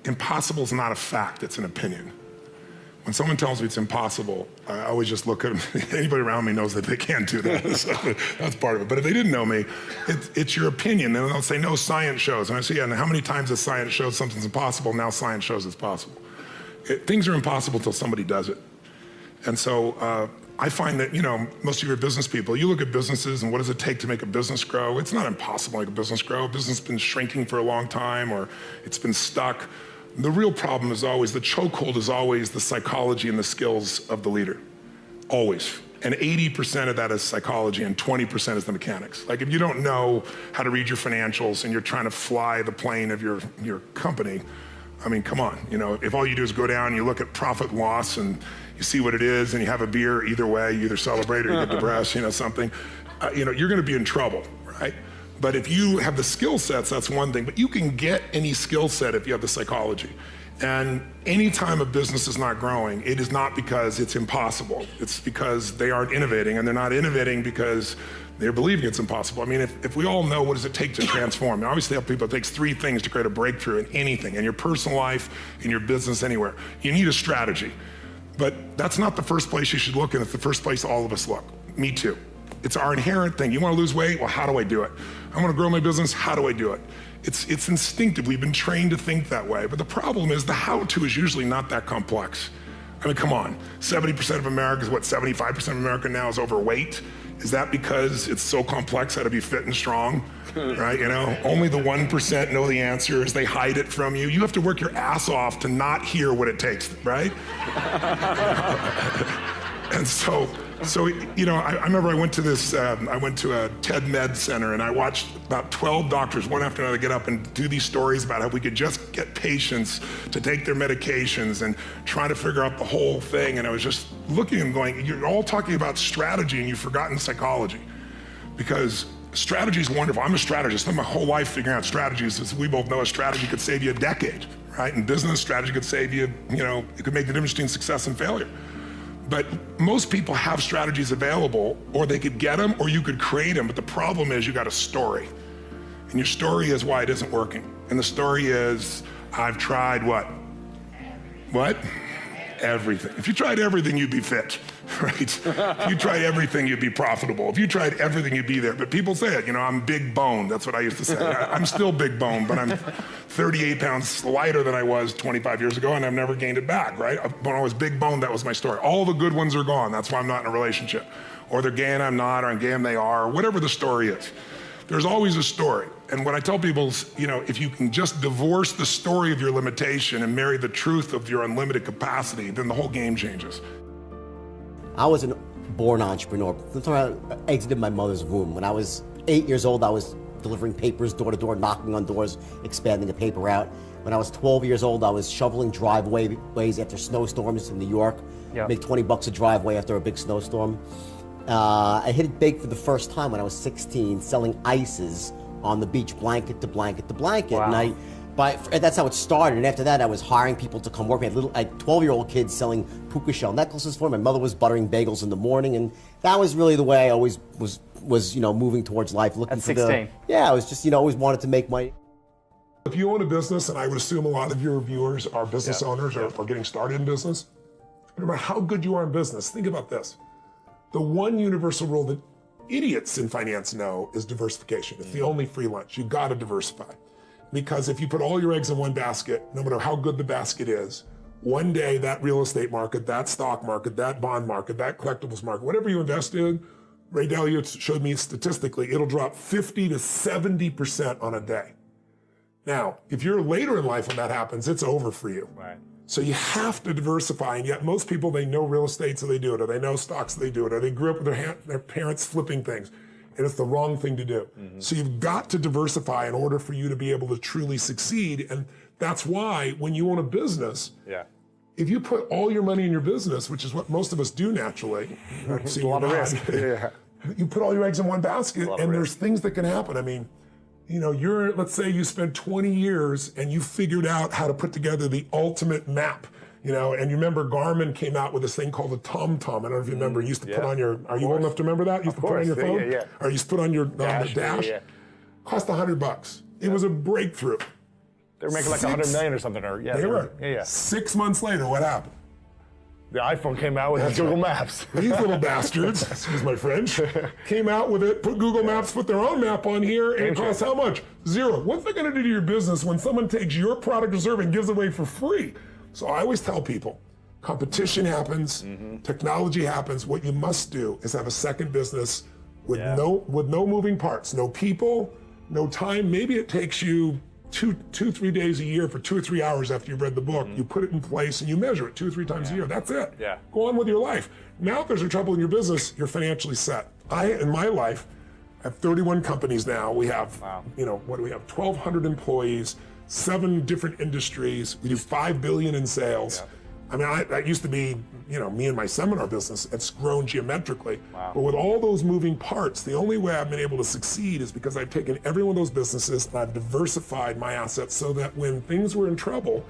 impossible is not a fact, it's an opinion. When someone tells me it's impossible, I always just look at them. Anybody around me knows that they can't do that. So that's part of it. But if they didn't know me, it's your opinion. And they'll say, no, science shows. And I say, yeah, and how many times has science showed something's impossible? Now science shows it's possible. Things are impossible until somebody does it. And so I find that, most of your business people, you look at businesses and what does it take to make a business grow? It's not impossible to make a business grow. A business has been shrinking for a long time, or it's been stuck. The real problem is always, the chokehold is always the psychology and the skills of the leader, always. And 80% of that is psychology and 20% is the mechanics. Like if you don't know how to read your financials and you're trying to fly the plane of your company, I mean, come on. If all you do is go down and you look at profit and loss and you see what it is and you have a beer, either way, you either celebrate or you get depressed, something, you're gonna be in trouble, right? But if you have the skill sets, that's one thing. But you can get any skill set if you have the psychology. And anytime a business is not growing, it is not because it's impossible. It's because they aren't innovating, and they're not innovating because they're believing it's impossible. I mean, if we all know what does it take to transform, I obviously tell people it takes 3 things to create a breakthrough in anything, in your personal life, in your business, anywhere. You need a strategy. But that's not the first place you should look, and it's the first place all of us look. Me too. It's our inherent thing. You want to lose weight? Well, how do I do it? I want to grow my business? How do I do it? It's instinctive. We've been trained to think that way. But the problem is the how-to is usually not that complex. I mean, come on. 70% of America is what, 75% of America now is overweight? Is that because it's so complex how to be fit and strong? Right? Only the 1% know the answers. They hide it from you. You have to work your ass off to not hear what it takes, right? And so I remember I went to a TED Med Center and I watched about 12 doctors, one after another, get up and do these stories about how we could just get patients to take their medications and try to figure out the whole thing. And I was just looking and going, you're all talking about strategy and you've forgotten psychology. Because strategy is wonderful. I'm a strategist. I spent my whole life figuring out strategies. As we both know, a strategy could save you a decade, right? In business, strategy could save you, it could make the difference between success and failure. But most people have strategies available, or they could get them, or you could create them. But the problem is you got a story. And your story is why it isn't working. And the story is, I've tried what? What? Everything. If you tried everything, you'd be fit, right? If you tried everything, you'd be profitable. If you tried everything, you'd be there. But people say it, I'm big boned. That's what I used to say. I'm still big boned, but I'm 38 pounds lighter than I was 25 years ago, and I've never gained it back, right? When I was big boned, that was my story. All the good ones are gone. That's why I'm not in a relationship. Or they're gay and I'm not, or I'm gay and they are, or whatever the story is. There's always a story. And what I tell people is, if you can just divorce the story of your limitation and marry the truth of your unlimited capacity, then the whole game changes. I was a born entrepreneur. I exited my mother's womb. When I was 8 years old, I was delivering papers door to door, knocking on doors, expanding the paper route. When I was 12 years old, I was shoveling driveways after snowstorms in New York. Yep. Make $20 a driveway after a big snowstorm. I hit it big for the first time when I was 16, selling ices on the beach, blanket to blanket to blanket. Wow. And that's how it started. And after that, I was hiring people to come work. I had 12-year-old kids selling puka shell necklaces for me. My mother was buttering bagels in the morning, and that was really the way I always was moving towards life. Looking at 16. I was just always wanted to make money. If you own a business, and I would assume a lot of your viewers are business owners or getting started in business, no matter how good you are in business, think about this. The one universal rule that idiots in finance know is diversification. It's the only free lunch. You got to diversify. Because if you put all your eggs in one basket, no matter how good the basket is, one day that real estate market, that stock market, that bond market, that collectibles market, whatever you invest in, Ray Dalio showed me statistically, it'll drop 50 to 70% on a day. Now, if you're later in life when that happens, it's over for you. Right. So you have to diversify, and yet most people, they know real estate, so they do it, or they know stocks, so they do it, or they grew up with their parents flipping things, and it's the wrong thing to do. Mm-hmm. So you've got to diversify in order for you to be able to truly succeed, and that's why when you own a business, if you put all your money in your business, which is what most of us do naturally, a lot of risk. You put all your eggs in one basket, and there's things that can happen. I mean, let's say you spent 20 years and you figured out how to put together the ultimate map, and you remember Garmin came out with this thing called a TomTom. I don't know if you remember, you used to put on your, are you old enough to remember that? You used to put on your phone? Or you used to put on your dash? Cost $100. It was a breakthrough. They were making like 100 million or something, or They were. Yeah. 6 months later, what happened? The iPhone came out with Google Maps. These little bastards, excuse my French, came out with it, put Google Maps, put their own map on here, and it costs how much? Zero. What's that going to do to your business when someone takes your product or service and gives it away for free? So I always tell people, competition happens, technology happens. What you must do is have a second business with no moving parts, no people, no time. Maybe it takes you 3 days a year for 2 or 3 hours after you've read the book. You put it in place and you measure it 2 or 3 times a year. That's it. Yeah. Go on with your life. Now, if there's a trouble in your business, you're financially set. In my life, I have 31 companies now. We have, what do we have? 1,200 employees, 7 different industries. We do $5 billion in sales. Yeah. I mean, that used to be, me and my seminar business. It's grown geometrically. Wow. But with all those moving parts, the only way I've been able to succeed is because I've taken every one of those businesses and I've diversified my assets so that when things were in trouble,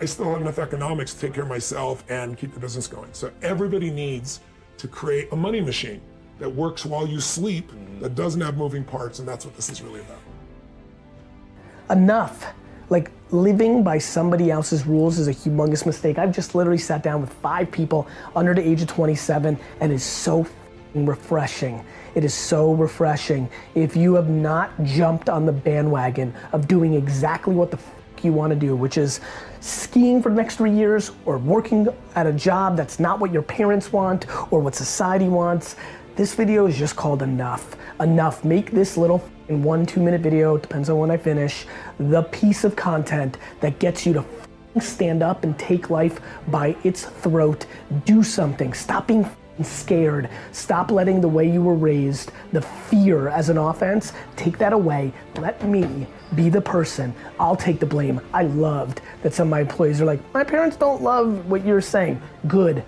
I still have enough economics to take care of myself and keep the business going. So everybody needs to create a money machine that works while you sleep, that doesn't have moving parts, and that's what this is really about. Enough. Like, living by somebody else's rules is a humongous mistake. I've just literally sat down with 5 people under the age of 27, and it's so refreshing. It is so refreshing. If you have not jumped on the bandwagon of doing exactly what the you want to do, which is skiing for the next 3 years, or working at a job that's not what your parents want or what society wants, this video is just called Enough. Enough. Make this little 1-2 minute video, depends on when I finish, the piece of content that gets you to stand up and take life by its throat. Do something. Stop being scared. Stop letting the way you were raised, the fear as an offense, take that away. Let me be the person. I'll take the blame. I loved that some of my employees are like, my parents don't love what you're saying. Good.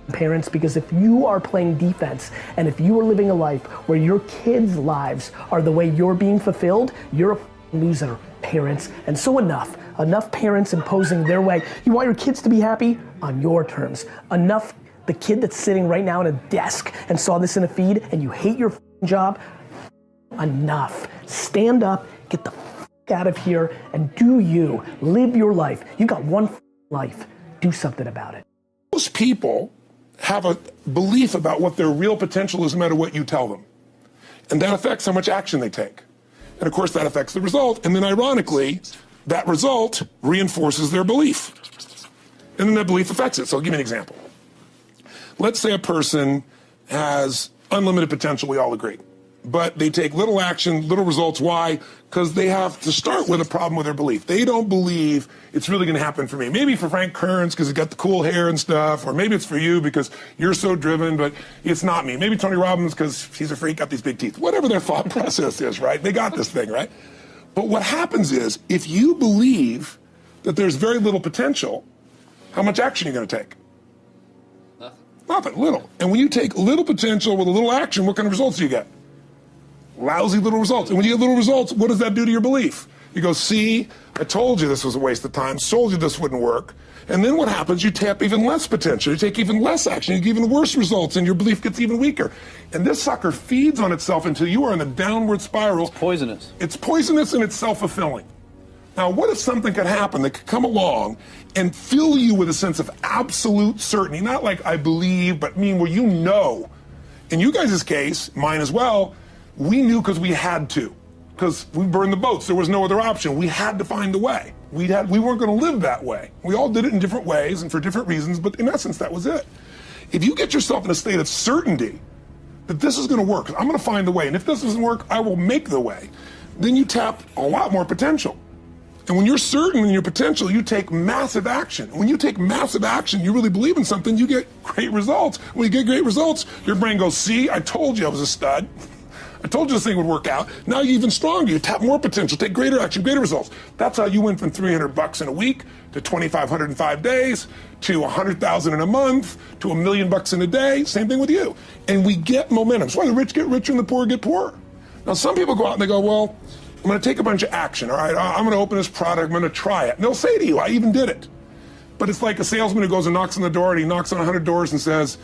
Parents, because if you are playing defense and if you are living a life where your kids' lives are the way you're being fulfilled, you're a loser, parents. And so enough parents imposing their way. You want your kids to be happy on your terms. Enough the kid that's sitting right now at a desk and saw this in a feed and you hate your job. Enough. Stand up, get the out of here, and do you. Live your life. You got one life. Do something about it. Most people have a belief about what their real potential is no matter what you tell them. And that affects how much action they take. And of course that affects the result. And then ironically, that result reinforces their belief. And then that belief affects it. So I'll give you an example. Let's say a person has unlimited potential, we all agree. But they take little action, little results. Why? Because they have to start with a problem with their belief. They don't believe it's really going to happen for me. Maybe for Frank Kearns because he's got the cool hair and stuff, or maybe it's for you because you're so driven, but it's not me. Maybe Tony Robbins because he's a freak, got these big teeth. Whatever their thought process is, right? They got this thing, right? But what happens is, if you believe that there's very little potential, how much action are you going to take? Nothing, little. And when you take little potential with a little action, what kind of results do you get? Lousy little results. And when you get little results, what does that do to your belief? You go, see, I told you this was a waste of time, told you this wouldn't work. And then what happens? You tap even less potential. You take even less action. You get even worse results, and your belief gets even weaker. And this sucker feeds on itself until you are in a downward spiral. It's poisonous. It's poisonous and it's self-fulfilling. Now, what if something could happen that could come along and fill you with a sense of absolute certainty? Not like I believe, but where you know. In you guys' case, mine as well, we knew because we had to. Because we burned the boats. There was no other option. We had to find a way. We weren't going to live that way. We all did it in different ways and for different reasons, but in essence, that was it. If you get yourself in a state of certainty that this is going to work, I'm going to find a way, and if this doesn't work, I will make the way, then you tap a lot more potential. And when you're certain in your potential, you take massive action. When you take massive action, you really believe in something, you get great results. When you get great results, your brain goes, see, I told you I was a stud. I told you this thing would work out. Now you're even stronger. You tap more potential, take greater action, greater results. That's how you went from $300 in a week to $2,500 in 5 days to $100,000 in a month to $1 million in a day. Same thing with you. And we get momentum. That's why the rich get richer and the poor get poorer. Now some people go out and they go, well, I'm going to take a bunch of action. All right, I'm going to open this product. I'm going to try it. And they'll say to you, I even did it. But it's like a salesman who goes and knocks on the door, and he knocks on 100 doors and says,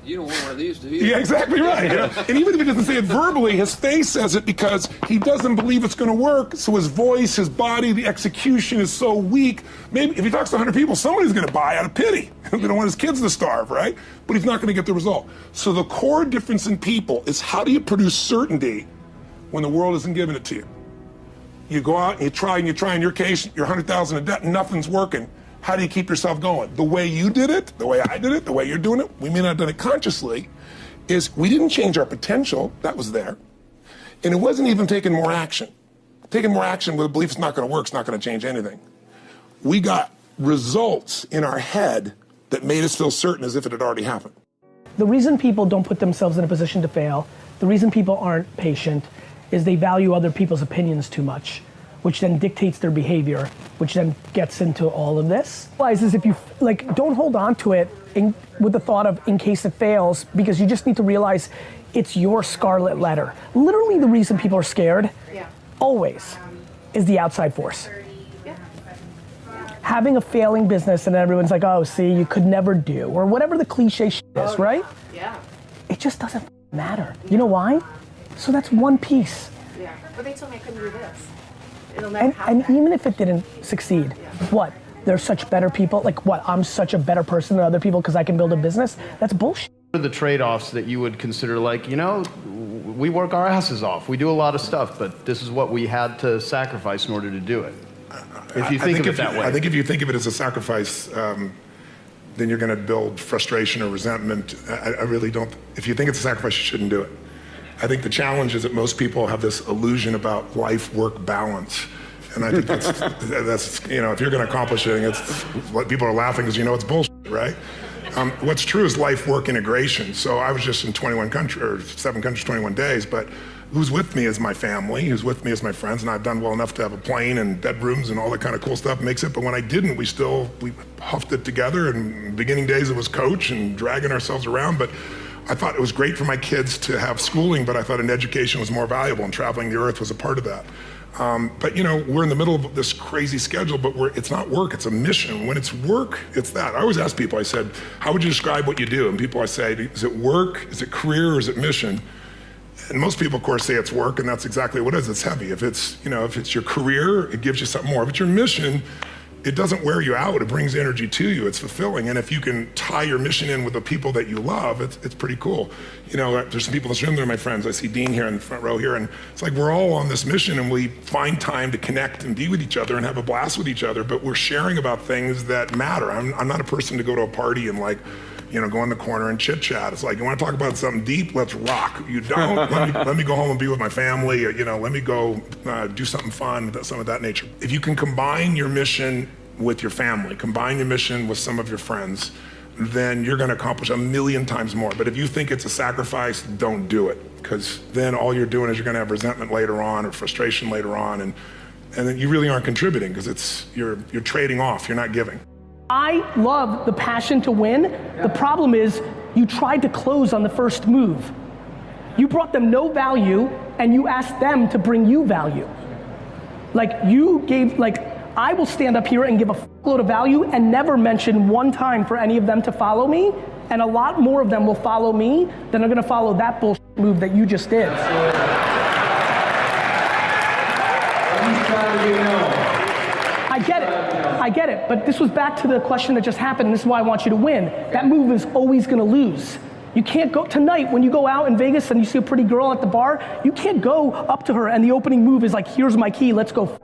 You don't want one of these, do you? Yeah, exactly right. You know? And even if he doesn't say it verbally, his face says it because he doesn't believe it's going to work. So his voice, his body, the execution is so weak. Maybe if he talks to 100 people, somebody's going to buy out of pity. They don't want his kids to starve, right? But he's not going to get the result. So the core difference in people is how do you produce certainty when the world isn't giving it to you? You go out and you try, in your case, you're 100,000 in debt and nothing's working. How do you keep yourself going? The way you did it, the way I did it, the way you're doing it, we may not have done it consciously, is we didn't change our potential, that was there. And it wasn't even taking more action. Taking more action with a belief it's not gonna work, it's not gonna change anything. We got results in our head that made us feel certain as if it had already happened. The reason people don't put themselves in a position to fail, the reason people aren't patient, is they value other people's opinions too much, which then dictates their behavior, which then gets into all of this. Is if you, don't hold on to it with the thought of in case it fails, because you just need to realize it's your scarlet letter. Literally the reason people are scared, always, is the outside force. Having a failing business and everyone's like, oh, see, you could never do, or whatever the cliche shit is, right? Yeah. It just doesn't matter. You know why? So that's one piece. Yeah. But they told me I couldn't do this. It'll never happen. And even if it didn't succeed, what? They're such better people? Like what, I'm such a better person than other people because I can build a business? That's bullshit. What are the trade-offs that you would consider like, we work our asses off, we do a lot of stuff, but this is what we had to sacrifice in order to do it? If you think of it that way. I think if you think of it as a sacrifice, then you're going to build frustration or resentment. I really don't. If you think it's a sacrifice, you shouldn't do it. I think the challenge is that most people have this illusion about life-work balance. And I think that's if you're going to accomplish anything, it's what people are laughing because it's bullshit, right? What's true is life-work integration. So I was just in 7 countries, 21 days, but who's with me is my family, who's with me is my friends, and I've done well enough to have a plane and bedrooms and all that kind of cool stuff makes it. But when I didn't, we huffed it together. And beginning days it was coach and dragging ourselves around, but I thought it was great for my kids to have schooling, but I thought an education was more valuable, and traveling the earth was a part of that. But we're in the middle of this crazy schedule, but it's not work, it's a mission. When it's work, it's that. I always ask people, I said, how would you describe what you do? And people, I say, is it work, is it career, or is it mission? And most people, of course, say it's work, and that's exactly what it is. It's heavy. If it's your career, it gives you something more. If it's your mission, it doesn't wear you out. It brings energy to you. It's fulfilling. And if you can tie your mission in with the people that you love, it's pretty cool. There's some people in this room, they're my friends. I see Dean here in the front row here, and it's like we're all on this mission, and we find time to connect and be with each other and have a blast with each other, but we're sharing about things that matter. I'm not a person to go to a party and go in the corner and chit chat. It's like, you want to talk about something deep? Let's rock. You don't? let me go home and be with my family. Let me go do something fun, some of that nature. If you can combine your mission with your family, combine your mission with some of your friends, then you're going to accomplish 1,000,000 times more. But if you think it's a sacrifice, don't do it, because then all you're doing is you're going to have resentment later on or frustration later on, and then you really aren't contributing because you're trading off. You're not giving. I love the passion to win. The problem is you tried to close on the first move. You brought them no value and you asked them to bring you value. I will stand up here and give a load of value and never mention one time for any of them to follow me, and a lot more of them will follow me than are gonna follow that bullshit move that you just did. I get it, but this was back to the question that just happened, and this is why I want you to win. That move is always gonna lose. You can't go, tonight when you go out in Vegas and you see a pretty girl at the bar, you can't go up to her and the opening move is like, here's my key, let's go.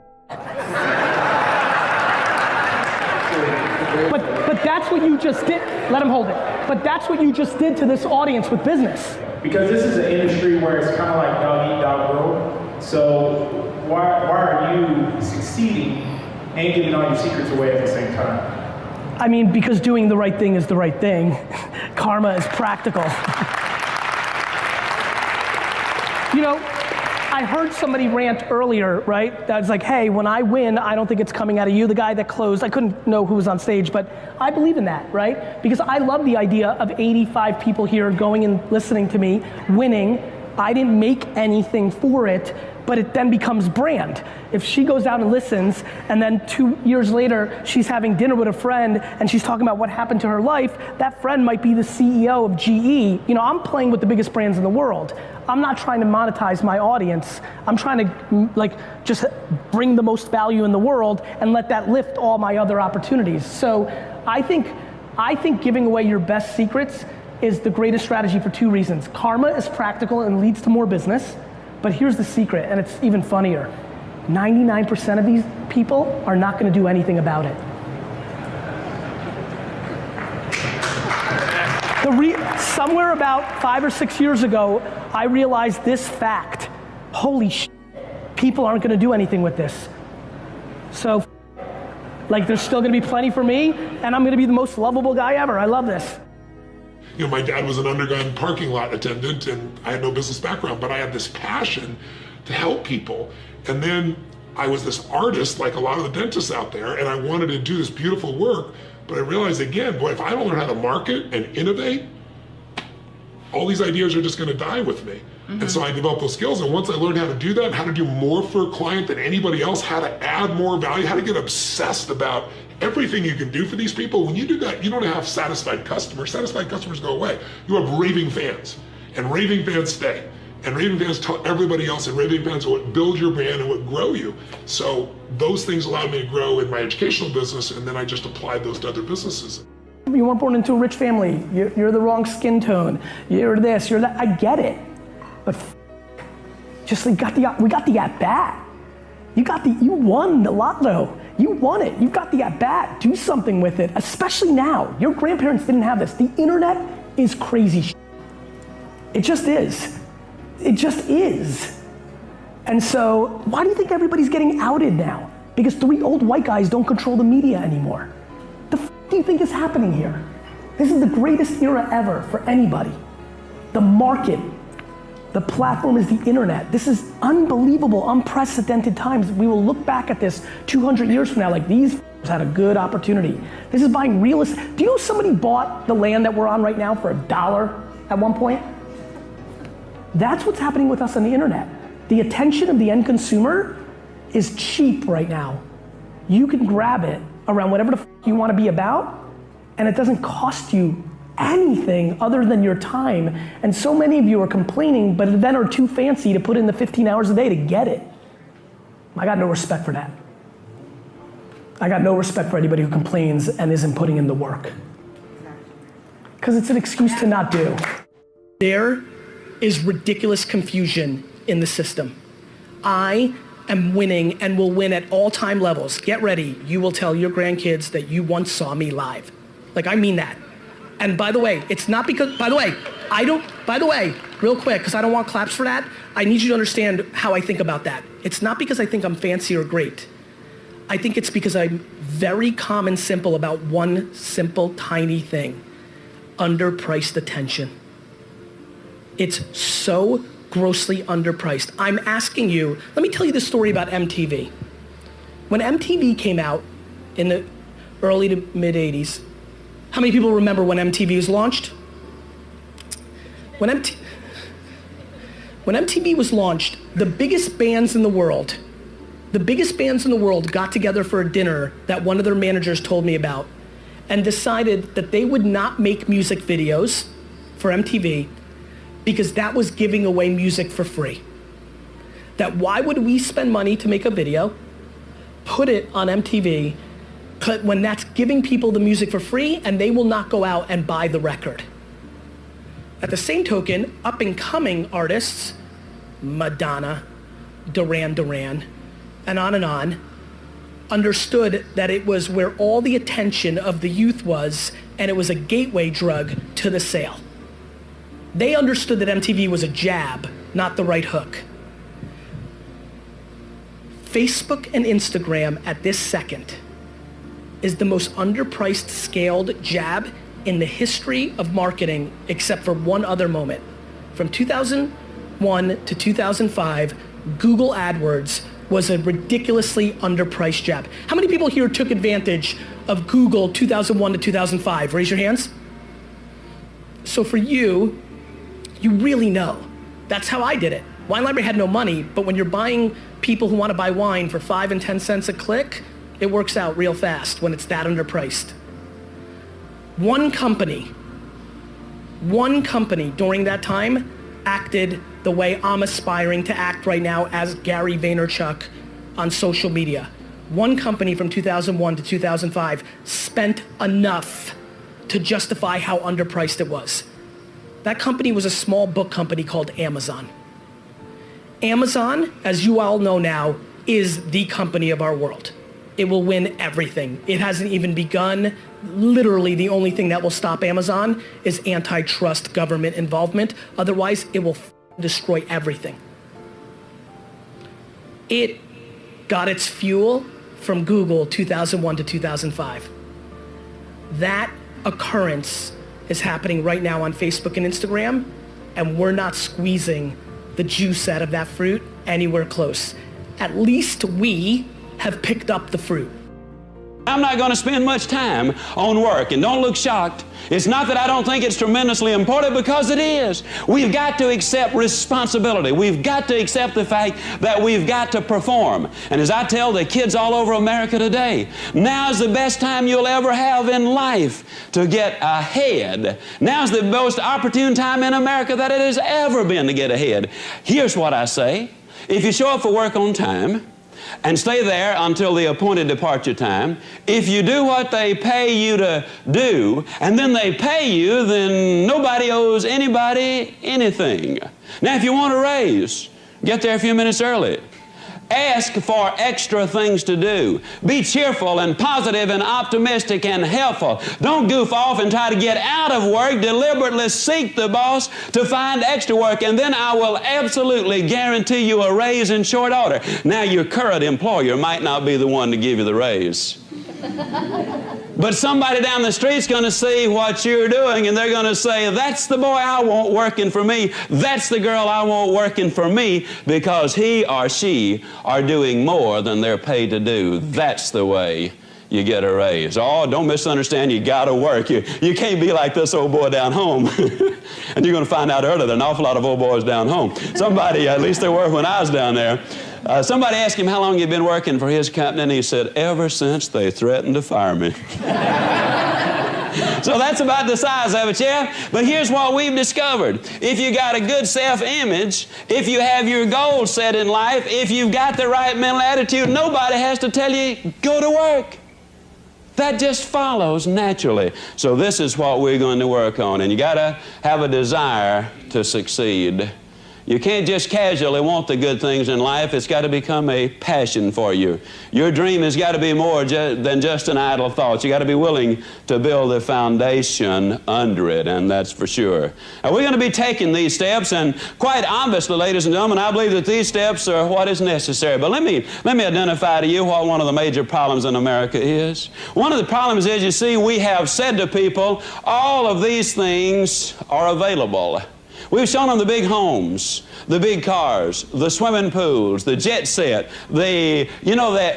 But that's what you just did. Let him hold it. But that's what you just did to this audience with business. Because this is an industry where it's kind of like dog eat dog world. So why are you succeeding and giving all your secrets away at the same time? Because doing the right thing is the right thing. Karma is practical. I heard somebody rant earlier, right? That's like, hey, when I win, I don't think it's coming out of you. The guy that closed, I couldn't know who was on stage, but I believe in that, right? Because I love the idea of 85 people here going and listening to me, winning, I didn't make anything for it, but it then becomes brand. If she goes out and listens, and then 2 years later, she's having dinner with a friend, and she's talking about what happened to her life, that friend might be the CEO of GE. You know, I'm playing with the biggest brands in the world. I'm not trying to monetize my audience. I'm trying to just bring the most value in the world and let that lift all my other opportunities. So I think giving away your best secrets is the greatest strategy for 2 reasons. Karma is practical and leads to more business, but here's the secret, and it's even funnier. 99% of these people are not gonna do anything about it. Somewhere about 5 or 6 years ago, I realized this fact. Holy shit, people aren't gonna do anything with this. So, there's still gonna be plenty for me, and I'm gonna be the most lovable guy ever. I love this. You know, my dad was an underground parking lot attendant, and I had no business background, but I had this passion to help people. And then I was this artist, like a lot of the dentists out there, and I wanted to do this beautiful work, but I realized again, boy, if I don't learn how to market and innovate, all these ideas are just gonna die with me. And so I developed those skills, and once I learned how to do that, how to do more for a client than anybody else, how to add more value, how to get obsessed about everything you can do for these people, when you do that, you don't have satisfied customers. Satisfied customers go away. You have raving fans, and raving fans stay. And raving fans tell everybody else, and raving fans are what build your brand and what grow you. So those things allowed me to grow in my educational business, and then I just applied those to other businesses. You weren't born into a rich family. You're the wrong skin tone. You're this, you're that. I get it. But we got the at bat. You won the lotto. You won it. You've got the at bat. Do something with it, especially now. Your grandparents didn't have this. The internet is crazy. It just is. It just is. And so, why do you think everybody's getting outed now? Because 3 old white guys don't control the media anymore. The f do you think is happening here? This is the greatest era ever for anybody. The market, the platform is the internet. This is unbelievable, unprecedented times. We will look back at this 200 years from now like these f***ers had a good opportunity. This is buying real estate. Do you know somebody bought the land that we're on right now for $1 at one point? That's what's happening with us on the internet. The attention of the end consumer is cheap right now. You can grab it around whatever the f you want to be about, and it doesn't cost you anything other than your time. And so many of you are complaining, but then are too fancy to put in the 15 hours a day to get it. I got no respect for that. I got no respect for anybody who complains and isn't putting in the work. Because it's an excuse to not do. There is ridiculous confusion in the system. I am winning and will win at all time levels. Get ready, you will tell your grandkids that you once saw me live. I mean that. And by the way, it's not because, by the way, real quick, because I don't want claps for that, I need you to understand how I think about that. It's not because I think I'm fancy or great. I think it's because I'm very calm and simple about one simple, tiny thing. Underpriced attention. It's so grossly underpriced. I'm asking you, let me tell you the story about MTV. When MTV came out in the early to mid 80s, how many people remember when MTV was launched? When MTV was launched, the biggest bands in the world got together for a dinner that one of their managers told me about and decided that they would not make music videos for MTV because that was giving away music for free. That why would we spend money to make a video, put it on MTV, when that's giving people the music for free and they will not go out and buy the record. At the same token, up and coming artists, Madonna, Duran Duran, and on, understood that it was where all the attention of the youth was, and it was a gateway drug to the sale. They understood that MTV was a jab, not the right hook. Facebook and Instagram at this second is the most underpriced scaled jab in the history of marketing, except for one other moment. From 2001 to 2005, Google AdWords was a ridiculously underpriced jab. How many people here took advantage of Google 2001 to 2005? Raise your hands. So for you, you really know. That's how I did it. Wine Library had no money, but when you're buying people who want to buy wine for 5 and 10 cents a click, it works out real fast when it's that underpriced. One company during that time acted the way I'm aspiring to act right now as Gary Vaynerchuk on social media. One company from 2001 to 2005 spent enough to justify how underpriced it was. That company was a small book company called Amazon. Amazon, as you all know now, is the company of our world. It will win everything. It hasn't even begun. Literally, the only thing that will stop Amazon is antitrust government involvement. Otherwise, it will destroy everything. It got its fuel from Google 2001 to 2005. That occurrence is happening right now on Facebook and Instagram, and we're not squeezing the juice out of that fruit anywhere close. At least we have picked up the fruit. I'm not going to spend much time on work, and don't look shocked. It's not that I don't think it's tremendously important, because it is. We've got to accept responsibility. We've got to accept the fact that we've got to perform. And as I tell the kids all over America today, now's the best time you'll ever have in life to get ahead. Now's the most opportune time in America that it has ever been to get ahead. Here's what I say. If you show up for work on time, and stay there until the appointed departure time. If you do what they pay you to do, and then they pay you, then nobody owes anybody anything. Now, if you want a raise, get there a few minutes early. Ask for extra things to do. Be cheerful and positive and optimistic and helpful. Don't goof off and try to get out of work. Deliberately seek the boss to find extra work, and then I will absolutely guarantee you a raise in short order. Now, your current employer might not be the one to give you the raise. But somebody down the street's going to see what you're doing, and they're going to say, that's the boy I want working for me. That's the girl I want working for me, because he or she are doing more than they're paid to do. That's the way you get a raise. Oh, don't misunderstand, you got to work. You can't be like this old boy down home. And you're going to find out earlier there are an awful lot of old boys down home. Somebody, at least there were when I was down there, somebody asked him how long he'd been working for his company, and he said, ever since they threatened to fire me. So that's about the size of it, yeah? But here's what we've discovered. If you got a good self-image, if you have your goals set in life, if you've got the right mental attitude, nobody has to tell you, go to work. That just follows naturally. So this is what we're going to work on, and you got to have a desire to succeed. You can't just casually want the good things in life. It's got to become a passion for you. Your dream has got to be more than just an idle thought. You got to be willing to build a foundation under it, and that's for sure. Now, we're going to be taking these steps, and quite obviously, ladies and gentlemen, I believe that these steps are what is necessary. But let me identify to you what one of the major problems in America is. One of the problems is, you see, we have said to people, all of these things are available. We've shown them the big homes, the big cars, the swimming pools, the jet set, the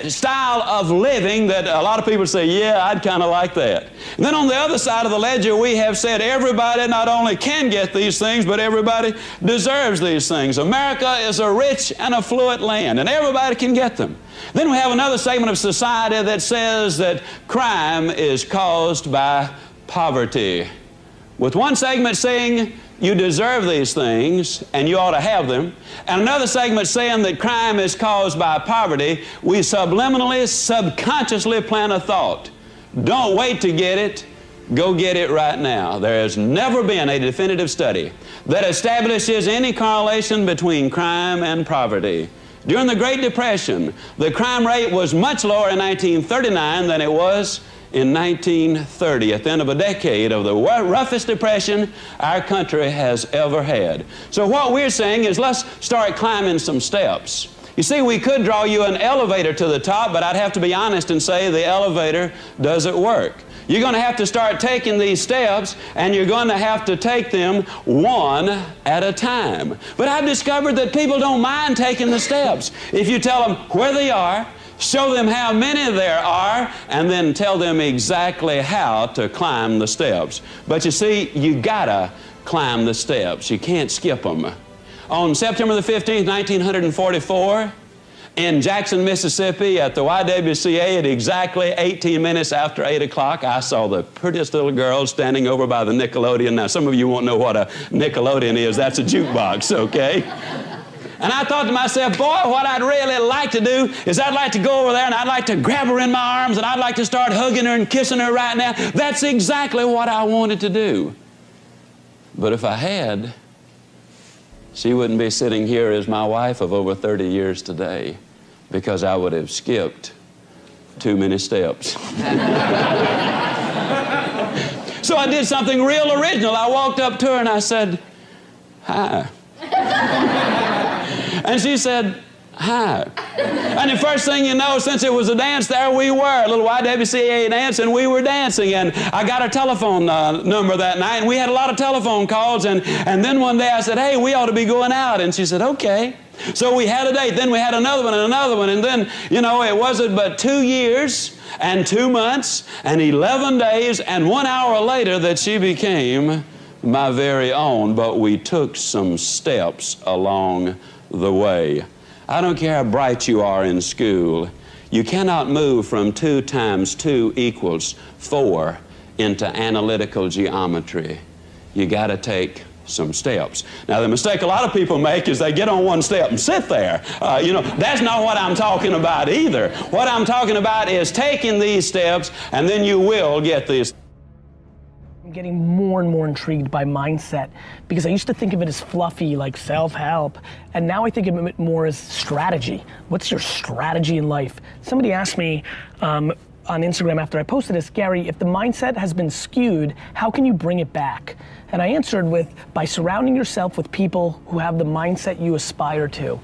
style of living that a lot of people say, yeah, I'd kind of like that. And then on the other side of the ledger, we have said everybody not only can get these things, but everybody deserves these things. America is a rich and affluent land, and everybody can get them. Then we have another segment of society that says that crime is caused by poverty. With one segment saying, you deserve these things and you ought to have them, and another segment saying that crime is caused by poverty, we subliminally, subconsciously plant a thought. Don't wait to get it, go get it right now. There has never been a definitive study that establishes any correlation between crime and poverty. During the Great Depression, the crime rate was much lower in 1939 than it was in 1930, at the end of a decade of the roughest depression our country has ever had. So what we're saying is, let's start climbing some steps. You see, we could draw you an elevator to the top, but I'd have to be honest and say the elevator doesn't work. You're going to have to start taking these steps, and you're going to have to take them one at a time. But I've discovered that people don't mind taking the steps. If you tell them where they are, show them how many there are, and then tell them exactly how to climb the steps. But you see, you gotta climb the steps. You can't skip them. on September the 15th, 1944, in Jackson, Mississippi, at the YWCA at exactly 18 minutes after 8 o'clock, I saw the prettiest little girl standing over by the Nickelodeon. Now, some of you won't know what a Nickelodeon is. That's a jukebox, okay? And I thought to myself, boy, what I'd really like to do is I'd like to go over there and I'd like to grab her in my arms and I'd like to start hugging her and kissing her right now. That's exactly what I wanted to do. But if I had, she wouldn't be sitting here as my wife of over 30 years today, because I would have skipped too many steps. So I did something real original. I walked up to her and I said, hi. And she said, hi. And the first thing you know, since it was a dance, there we were, a little YWCA dance, and we were dancing. And I got her telephone number that night, and we had a lot of telephone calls. And then one day I said, hey, we ought to be going out. And she said, okay. So we had a date. Then we had another one and another one. And then, you know, it wasn't but 2 years and 2 months and 11 days and 1 hour later that she became my very own. But we took some steps along the way. I don't care how bright you are in school, you cannot move from 2 times 2 equals 4 into analytical geometry. You got to take some steps. Now, the mistake a lot of people make is they get on one step and sit there. You know, that's not what I'm talking about either. What I'm talking about is taking these steps, and then you will get these. I'm getting more and more intrigued by mindset, because I used to think of it as fluffy, like self-help, and now I think of it more as strategy. What's your strategy in life? Somebody asked me on Instagram after I posted this, Gary, if the mindset has been skewed, how can you bring it back? And I answered with, by surrounding yourself with people who have the mindset you aspire to.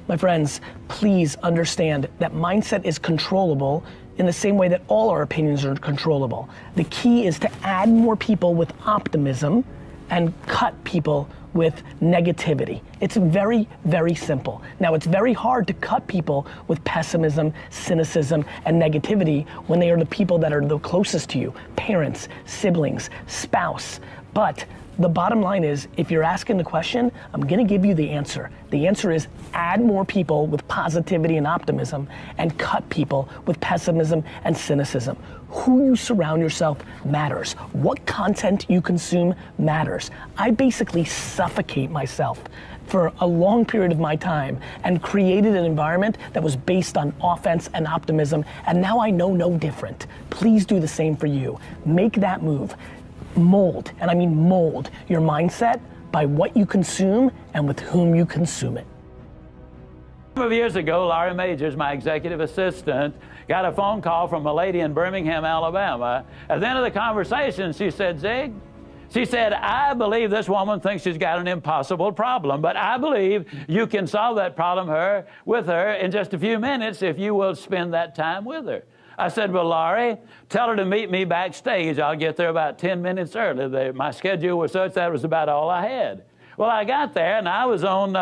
My friends, please understand that mindset is controllable in the same way that all our opinions are controllable. The key is to add more people with optimism and cut people with negativity. It's very, very simple. Now, it's very hard to cut people with pessimism, cynicism, and negativity when they are the people that are the closest to you, parents, siblings, spouse. But the bottom line is, if you're asking the question, I'm gonna give you the answer. The answer is add more people with positivity and optimism and cut people with pessimism and cynicism. Who you surround yourself matters. What content you consume matters. I basically suffocate myself for a long period of my time and created an environment that was based on offense and optimism, and now I know no different. Please do the same for you. Make that move. Mold, and I mean mold, your mindset by what you consume and with whom you consume it. A couple of years ago, Laurie Majors, my executive assistant, got a phone call from a lady in Birmingham, Alabama. At the end of the conversation, she said, Zig, she said, I believe this woman thinks she's got an impossible problem, but I believe you can solve that problem with her in just a few minutes if you will spend that time with her. I said, well, Laurie, tell her to meet me backstage. I'll get there about 10 minutes early. My schedule was such that was about all I had. Well, I got there, and I was on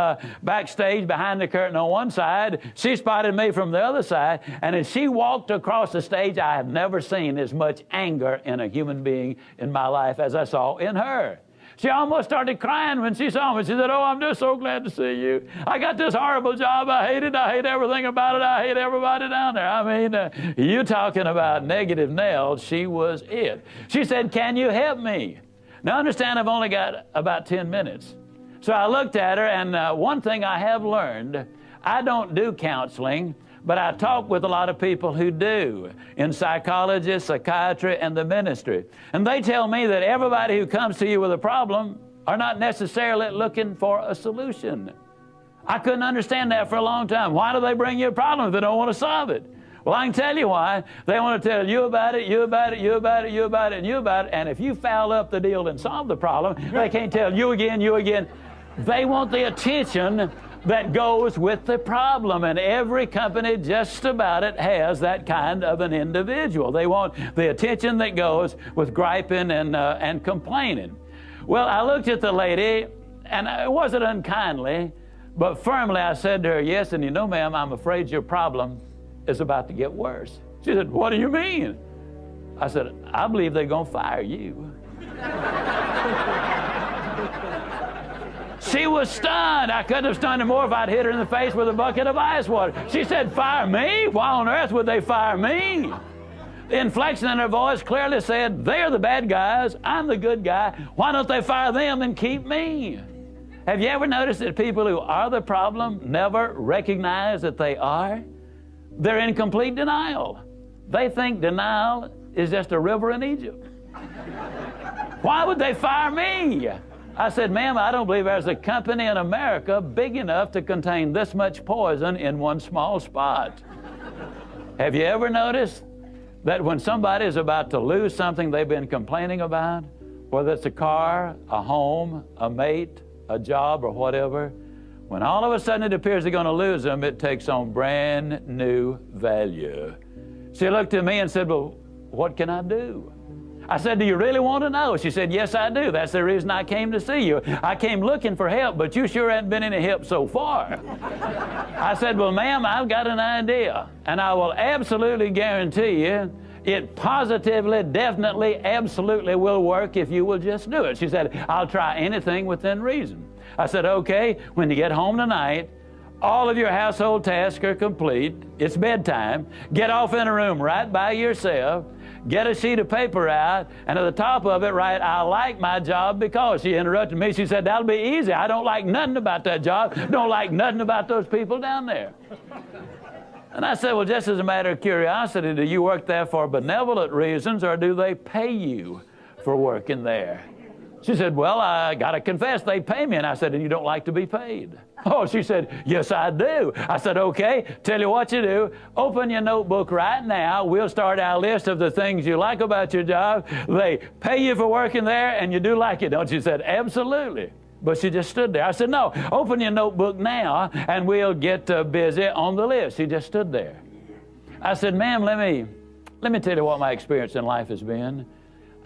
backstage behind the curtain on one side. She spotted me from the other side, and as she walked across the stage, I have never seen as much anger in a human being in my life as I saw in her. She almost started crying when she saw me. She said, oh, I'm just so glad to see you. I got this horrible job. I hate it. I hate everything about it. I hate everybody down there. I mean, you talking about negative nails, she was it. She said, can you help me? Now, understand, I've only got about 10 minutes. So I looked at her, and one thing I have learned, I don't do counseling, but I talk with a lot of people who do, in psychology, psychiatry, and the ministry. And they tell me that everybody who comes to you with a problem are not necessarily looking for a solution. I couldn't understand that for a long time. Why do they bring you a problem if they don't want to solve it? Well, I can tell you why. They want to tell you about it, you about it, you about it, you about it, and you about it. And if you foul up the deal and solve the problem, they can't tell you again, you again. They want the attention that goes with the problem, and every company just about it has that kind of an individual. They want the attention that goes with griping and complaining. Well, I looked at the lady, and it wasn't unkindly, but firmly I said to her, yes, and you know, ma'am, I'm afraid your problem is about to get worse. She said, what do you mean? I said, I believe they're going to fire you. She was stunned. I couldn't have stunned her more if I'd hit her in the face with a bucket of ice water. She said, fire me? Why on earth would they fire me? The inflection in her voice clearly said, they're the bad guys, I'm the good guy. Why don't they fire them and keep me? Have you ever noticed that people who are the problem never recognize that they are? They're in complete denial. They think denial is just a river in Egypt. Why would they fire me? I said, ma'am, I don't believe there's a company in America big enough to contain this much poison in one small spot. Have you ever noticed that when somebody is about to lose something they've been complaining about, whether it's a car, a home, a mate, a job, or whatever, when all of a sudden it appears they're going to lose them, it takes on brand new value. She looked at me and said, well, what can I do? I said, do you really want to know? She said, yes, I do. That's the reason I came to see you. I came looking for help, but you sure haven't been any help so far. I said, well, ma'am, I've got an idea, and I will absolutely guarantee you it positively, definitely, absolutely will work if you will just do it. She said, I'll try anything within reason. I said, okay, when you get home tonight, all of your household tasks are complete. It's bedtime. Get off in a room right by yourself. Get a sheet of paper out, and at the top of it write, I like my job because. She interrupted me. She said, that'll be easy. I don't like nothing about that job. Don't like nothing about those people down there. And I said, well, just as a matter of curiosity, do you work there for benevolent reasons, or do they pay you for working there? She said, well, I got to confess, they pay me. And I said, and you don't like to be paid? Oh, she said, yes, I do. I said, okay, tell you what you do. Open your notebook right now. We'll start our list of the things you like about your job. They pay you for working there, and you do like it, don't you? She said, absolutely. But she just stood there. I said, no, open your notebook now, and we'll get busy on the list. She just stood there. I said, ma'am, let me tell you what my experience in life has been.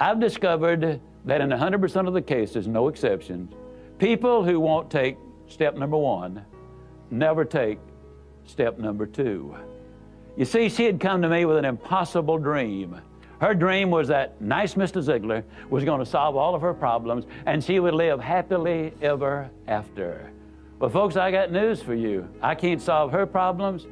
I've discovered that in 100% of the cases, no exceptions, people who won't take step number one never take step number two. You see, she had come to me with an impossible dream. Her dream was that nice Mr. Ziegler was going to solve all of her problems, and she would live happily ever after. Well, folks, I got news for you. I can't solve her problems.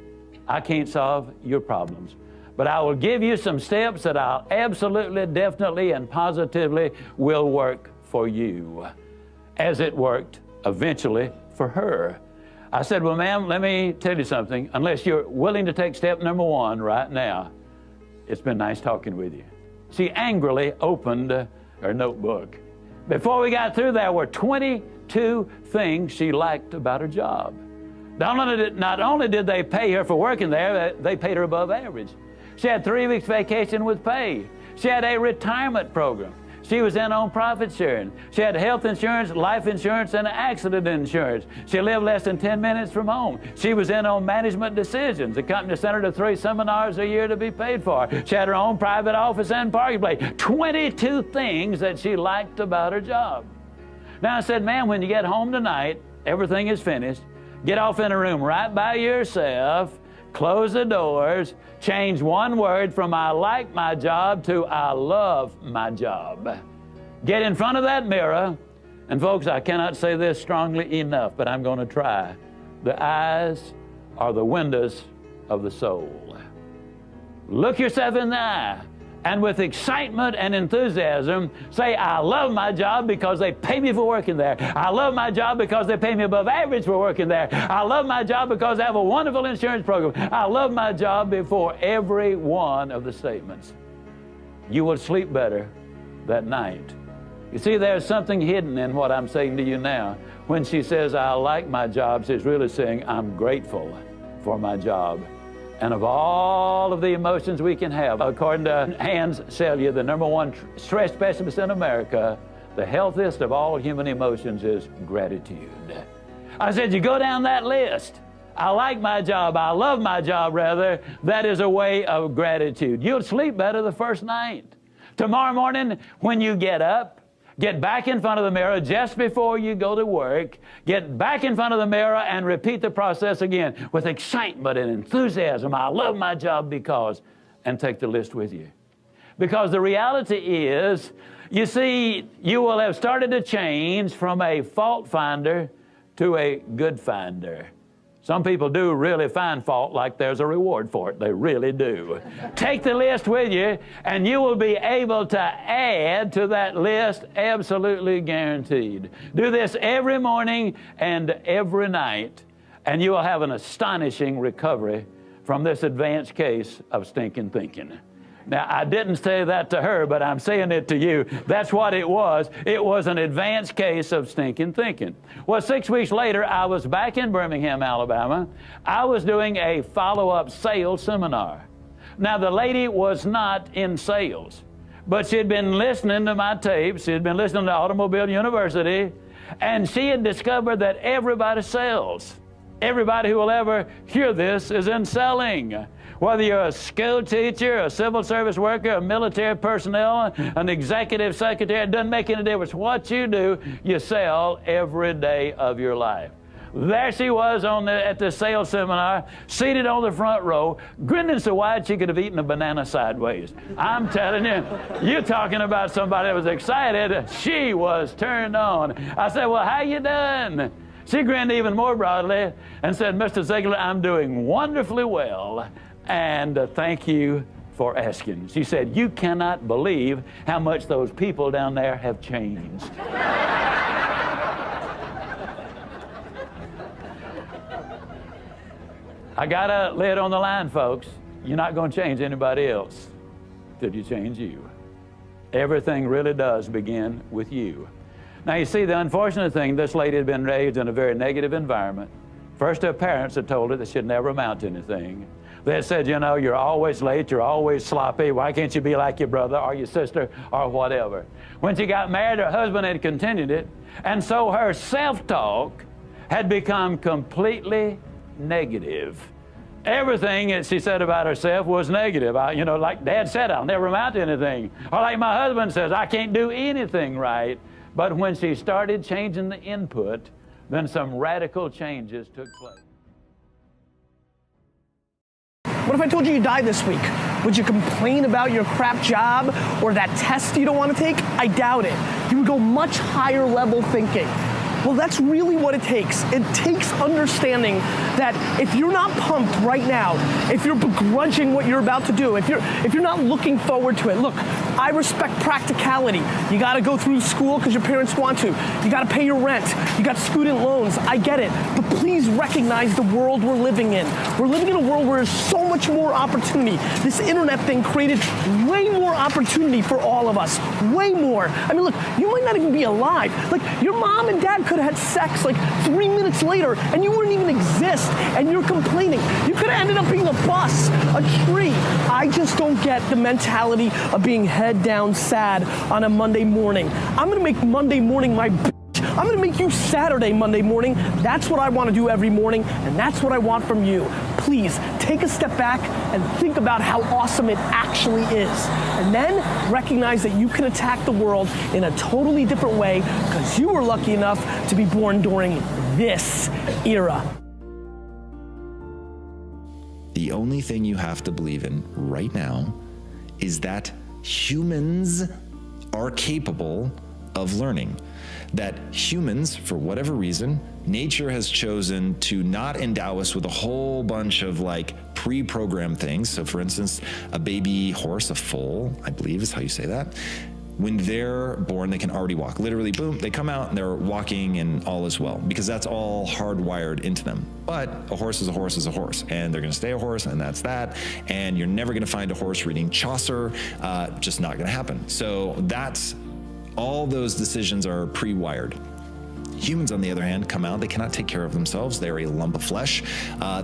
I can't solve your problems. But I will give you some steps that I'll absolutely, definitely, and positively will work for you, as it worked eventually for her. I said, well, ma'am, let me tell you something. Unless you're willing to take step number one right now, it's been nice talking with you. She angrily opened her notebook. Before we got through, there were 22 things she liked about her job. Not only did they pay her for working there, they paid her above average. She had 3 weeks vacation with pay. She had a retirement program. She was in on profit sharing. She had health insurance, life insurance, and accident insurance. She lived less than 10 minutes from home. She was in on management decisions. The company sent her to 3 seminars a year to be paid for. She had her own private office and parking place. 22 things that she liked about her job. Now I said, ma'am, when you get home tonight, everything is finished. Get off in a room right by yourself. Close the doors, change one word from I like my job to I love my job. Get in front of that mirror, and folks, I cannot say this strongly enough, but I'm going to try. The eyes are the windows of the soul. Look yourself in the eye, and with excitement and enthusiasm, say, I love my job because they pay me for working there. I love my job because they pay me above average for working there. I love my job because they have a wonderful insurance program. I love my job before every one of the statements. You will sleep better that night. You see, there's something hidden in what I'm saying to you now. When she says, I like my job, she's really saying, I'm grateful for my job. And of all of the emotions we can have, according to Hans Selye, the #1 stress specialist in America, the healthiest of all human emotions is gratitude. I said, you go down that list. I like my job. I love my job, rather. That is a way of gratitude. You'll sleep better the first night. Tomorrow morning, when you get up, get back in front of the mirror just before you go to work. Get back in front of the mirror and repeat the process again with excitement and enthusiasm. I love my job because, and take the list with you. Because the reality is, you see, you will have started to change from a fault finder to a good finder. Some people do really find fault like there's a reward for it. They really do. Take the list with you, and you will be able to add to that list, absolutely guaranteed. Do this every morning and every night, and you will have an astonishing recovery from this advanced case of stinking thinking. Now, I didn't say that to her, but I'm saying it to you. That's what it was. It was an advanced case of stinking thinking. Well, 6 weeks later, I was back in Birmingham, Alabama. I was doing a follow-up sales seminar. Now, the lady was not in sales, but she had been listening to my tapes. She had been listening to Automobile University, and she had discovered that everybody sells. Everybody who will ever hear this is in selling. Whether you're a school teacher, a civil service worker, a military personnel, an executive secretary, it doesn't make any difference what you do, you sell every day of your life. There she was at the sales seminar, seated on the front row, grinning so wide she could have eaten a banana sideways. I'm telling you, you're talking about somebody that was excited. She was turned on. I said, well, how you done? She grinned even more broadly and said, Mr. Ziglar, I'm doing wonderfully well. And thank you for asking. She said, you cannot believe how much those people down there have changed. I got to lay it on the line, folks. You're not going to change anybody else till you change you. Everything really does begin with you. Now, you see, the unfortunate thing, this lady had been raised in a very negative environment. First, her parents had told her that she'd never amount to anything. They said, you know, you're always late, you're always sloppy, why can't you be like your brother or your sister or whatever? When she got married, her husband had continued it, and so her self-talk had become completely negative. Everything that she said about herself was negative. You know, like Dad said, I'll never amount to anything. Or like my husband says, I can't do anything right. But when she started changing the input, then some radical changes took place. What if I told you you died this week? Would you complain about your crap job or that test you don't want to take? I doubt it. You would go much higher level thinking. Well, that's really what it takes. It takes understanding that if you're not pumped right now, if you're begrudging what you're about to do, if you're not looking forward to it, look, I respect practicality. You got to go through school because your parents want to. You got to pay your rent. You got student loans. I get it. But please recognize the world we're living in. We're living in a world where there's so much more opportunity. This internet thing created way more opportunity for all of us. Way more. I mean, look, you might not even be alive. Like, your mom and dad could have had sex like 3 minutes later and you wouldn't even exist and you're complaining. You could have ended up being a bus, a tree. I just don't get the mentality of being head down sad on a Monday morning. I'm gonna make Monday morning my bitch. I'm gonna make you Saturday Monday morning. That's what I wanna do every morning, and that's what I want from you. Please, take a step back and think about how awesome it actually is. And then recognize that you can attack the world in a totally different way because you were lucky enough to be born during this era. The only thing you have to believe in right now is that humans are capable of learning. That humans, for whatever reason, nature has chosen to not endow us with a whole bunch of like pre-programmed things. So for instance, a baby horse, a foal, I believe is how you say that. When they're born, they can already walk. Literally, boom, they come out and they're walking and all is well, because that's all hardwired into them. But a horse is a horse is a horse, and they're gonna stay a horse, and that's that. And you're never gonna find a horse reading Chaucer, just not gonna happen. So that's, all those decisions are pre-wired. Humans, on the other hand, come out, they cannot take care of themselves. They're a lump of flesh.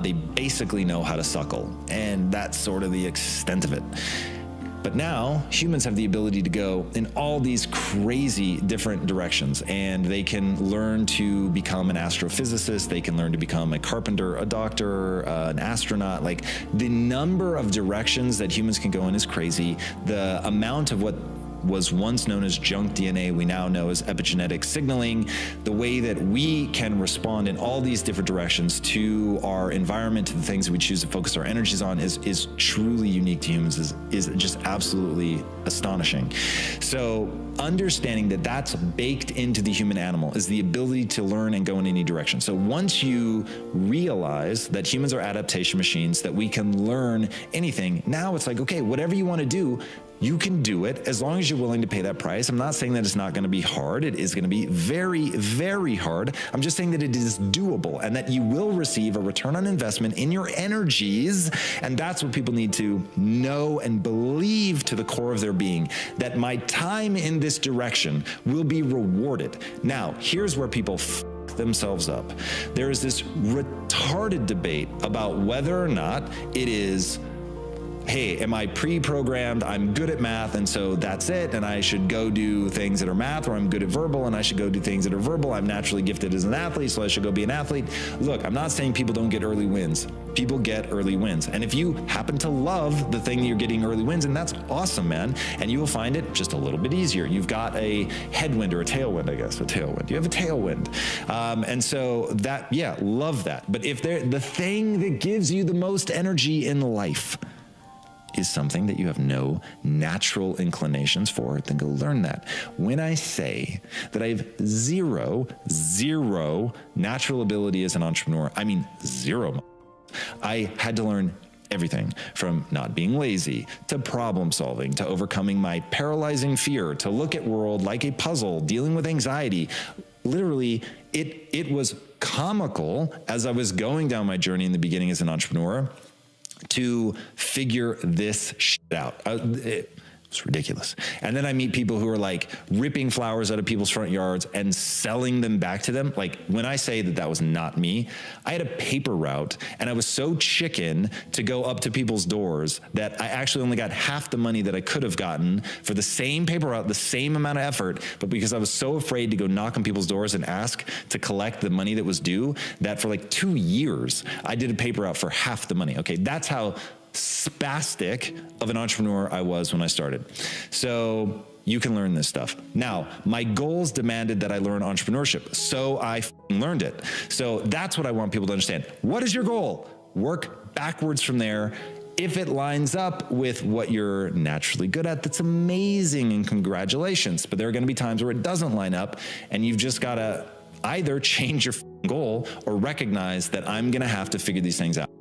They basically know how to suckle, and that's sort of the extent of it. But now humans have the ability to go in all these crazy different directions, and they can learn to become an astrophysicist, they can learn to become a carpenter, a doctor, an astronaut. Like, the number of directions that humans can go in is crazy. The amount of what was once known as junk DNA, we now know as epigenetic signaling. The way that we can respond in all these different directions to our environment, to the things that we choose to focus our energies on is truly unique to humans, is just absolutely astonishing. So understanding that that's baked into the human animal is the ability to learn and go in any direction. So once you realize that humans are adaptation machines, that we can learn anything, now it's like, okay, whatever you want to do, you can do it as long as you're willing to pay that price. I'm not saying that it's not going to be hard. It is going to be very, very hard. I'm just saying that it is doable and that you will receive a return on investment in your energies. And that's what people need to know and believe to the core of their being, that my time in this direction will be rewarded. Now, here's where people themselves up. There is this retarded debate about whether or not it is, hey, am I pre-programmed? I'm good at math, and so that's it, and I should go do things that are math, or I'm good at verbal, and I should go do things that are verbal. I'm naturally gifted as an athlete, so I should go be an athlete. Look, I'm not saying people don't get early wins. People get early wins. And if you happen to love the thing you're getting early wins, and that's awesome, man, and you will find it just a little bit easier. You've got a headwind or a tailwind, I guess, a tailwind. You have a tailwind. And so that, yeah, love that. But if the thing that gives you the most energy in life is something that you have no natural inclinations for, then go learn that. When I say that I have zero natural ability as an entrepreneur, I mean zero. I had to learn everything from not being lazy, to problem solving, to overcoming my paralyzing fear, to look at world like a puzzle, dealing with anxiety. Literally, it was comical as I was going down my journey in the beginning as an entrepreneur to figure this shit out. It's ridiculous. And then I meet people who are like ripping flowers out of people's front yards and selling them back to them. Like, when I say that was not me, I had a paper route and I was so chicken to go up to people's doors that I actually only got half the money that I could have gotten for the same paper route, the same amount of effort. But because I was so afraid to go knock on people's doors and ask to collect the money that was due, that for like 2 years, I did a paper route for half the money. Okay, that's how spastic of an entrepreneur I was when I started. So you can learn this stuff. Now, my goals demanded that I learn entrepreneurship, so I learned it. So that's what I want people to understand. What is your goal? Work backwards from there. If it lines up with what you're naturally good at, that's amazing and congratulations. But there are going to be times where it doesn't line up, and you've just got to either change your goal or recognize that I'm going to have to figure these things out.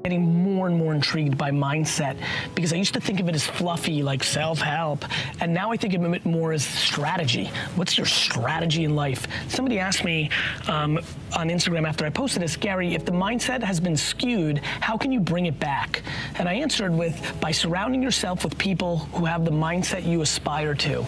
Getting more and more intrigued by mindset, because I used to think of it as fluffy, like self-help, and now I think of it more as strategy. What's your strategy in life? Somebody asked me on Instagram after I posted this, Gary, if the mindset has been skewed, how can you bring it back? And I answered with, by surrounding yourself with people who have the mindset you aspire to.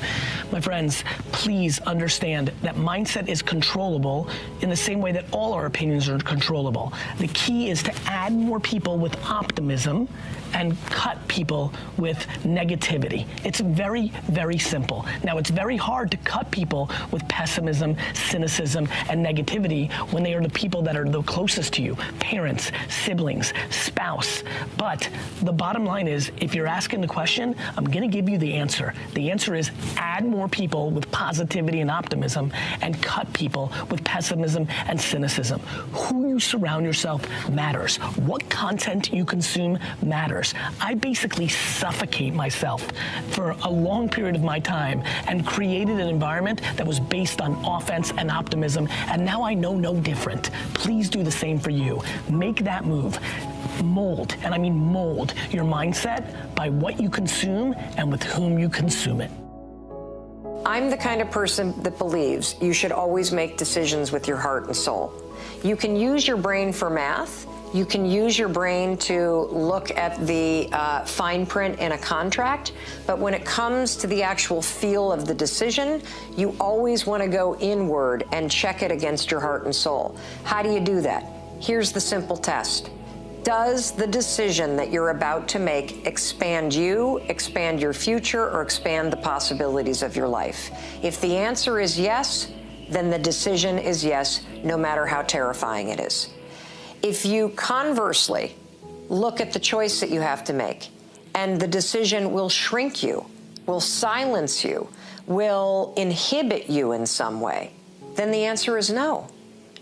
My friends, please understand that mindset is controllable in the same way that all our opinions are controllable. The key is to add more people with optimism and cut people with negativity. It's very, very simple. Now, it's very hard to cut people with pessimism, cynicism, and negativity when they are the people that are the closest to you, parents, siblings, spouse. But the bottom line is, if you're asking the question, I'm gonna give you the answer. The answer is add more people with positivity and optimism and cut people with pessimism and cynicism. Who you surround yourself matters. What content you consume matters. I basically suffocate myself for a long period of my time and created an environment that was based on offense and optimism, and now I know no different. Please do the same for you. Make that move. Mold, and I mean mold, your mindset by what you consume and with whom you consume it. I'm the kind of person that believes you should always make decisions with your heart and soul. You can use your brain for math. You can use your brain to look at the fine print in a contract, but when it comes to the actual feel of the decision, you always want to go inward and check it against your heart and soul. How do you do that? Here's the simple test. Does the decision that you're about to make expand you, expand your future, or expand the possibilities of your life? If the answer is yes, then the decision is yes, no matter how terrifying it is. If you conversely look at the choice that you have to make and the decision will shrink you, will silence you, will inhibit you in some way, then the answer is no.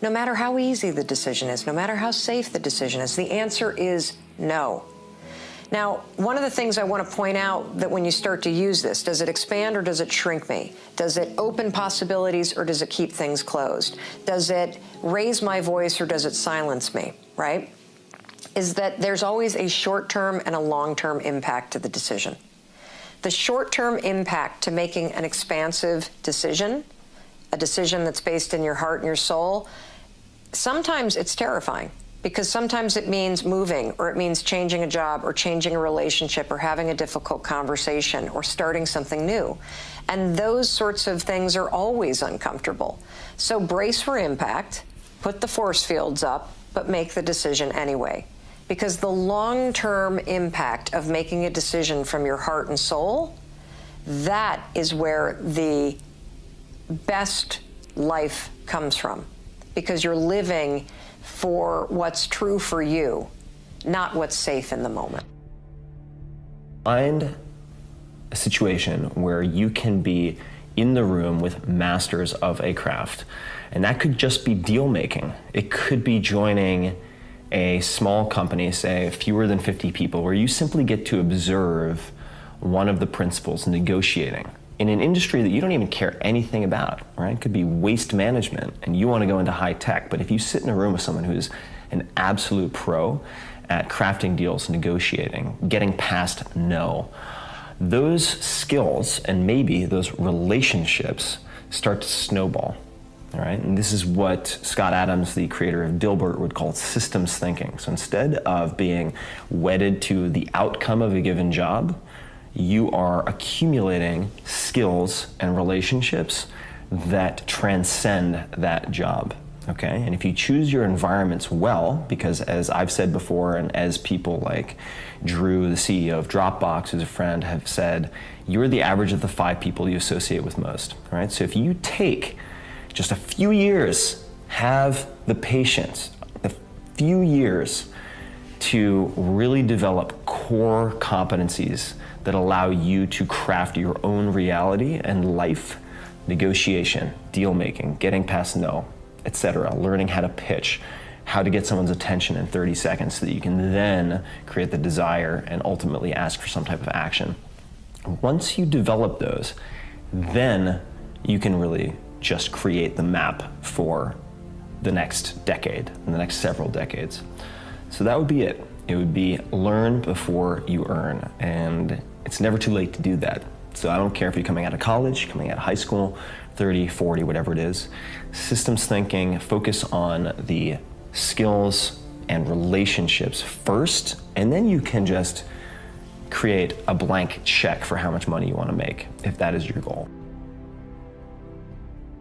No matter how easy the decision is, no matter how safe the decision is, the answer is no. Now, one of the things I want to point out that when you start to use this, does it expand or does it shrink me? Does it open possibilities or does it keep things closed? Does it raise my voice or does it silence me, right? Is that there's always a short-term and a long-term impact to the decision. The short-term impact to making an expansive decision, a decision that's based in your heart and your soul, sometimes it's terrifying. Because sometimes it means moving, or it means changing a job, or changing a relationship, or having a difficult conversation, or starting something new. And those sorts of things are always uncomfortable. So brace for impact, put the force fields up, but make the decision anyway. Because the long-term impact of making a decision from your heart and soul, that is where the best life comes from. Because you're living for what's true for you, not what's safe in the moment. Find a situation where you can be in the room with masters of a craft. And that could just be deal making. It could be joining a small company, say fewer than 50 people, where you simply get to observe one of the principles negotiating in an industry that you don't even care anything about, right? It could be waste management and you want to go into high tech, but if you sit in a room with someone who's an absolute pro at crafting deals, negotiating, getting past no, those skills and maybe those relationships start to snowball, all right? And this is what Scott Adams, the creator of Dilbert, would call systems thinking. So instead of being wedded to the outcome of a given job, you are accumulating skills and relationships that transcend that job, okay? And if you choose your environments well, because as I've said before, and as people like Drew, the CEO of Dropbox, who's a friend, have said, you're the average of the 5 people you associate with most, right? So if you take just a few years, have the patience, a few years to really develop core competencies that allow you to craft your own reality and life, negotiation, deal making, getting past no, etc., learning how to pitch, how to get someone's attention in 30 seconds so that you can then create the desire and ultimately ask for some type of action. Once you develop those, then you can really just create the map for the next decade and the next several decades. So that would be it. It would be learn before you earn, and it's never too late to do that. So I don't care if you're coming out of college, coming out of high school, 30, 40, whatever it is. Systems thinking, focus on the skills and relationships first, and then you can just create a blank check for how much money you want to make, if that is your goal.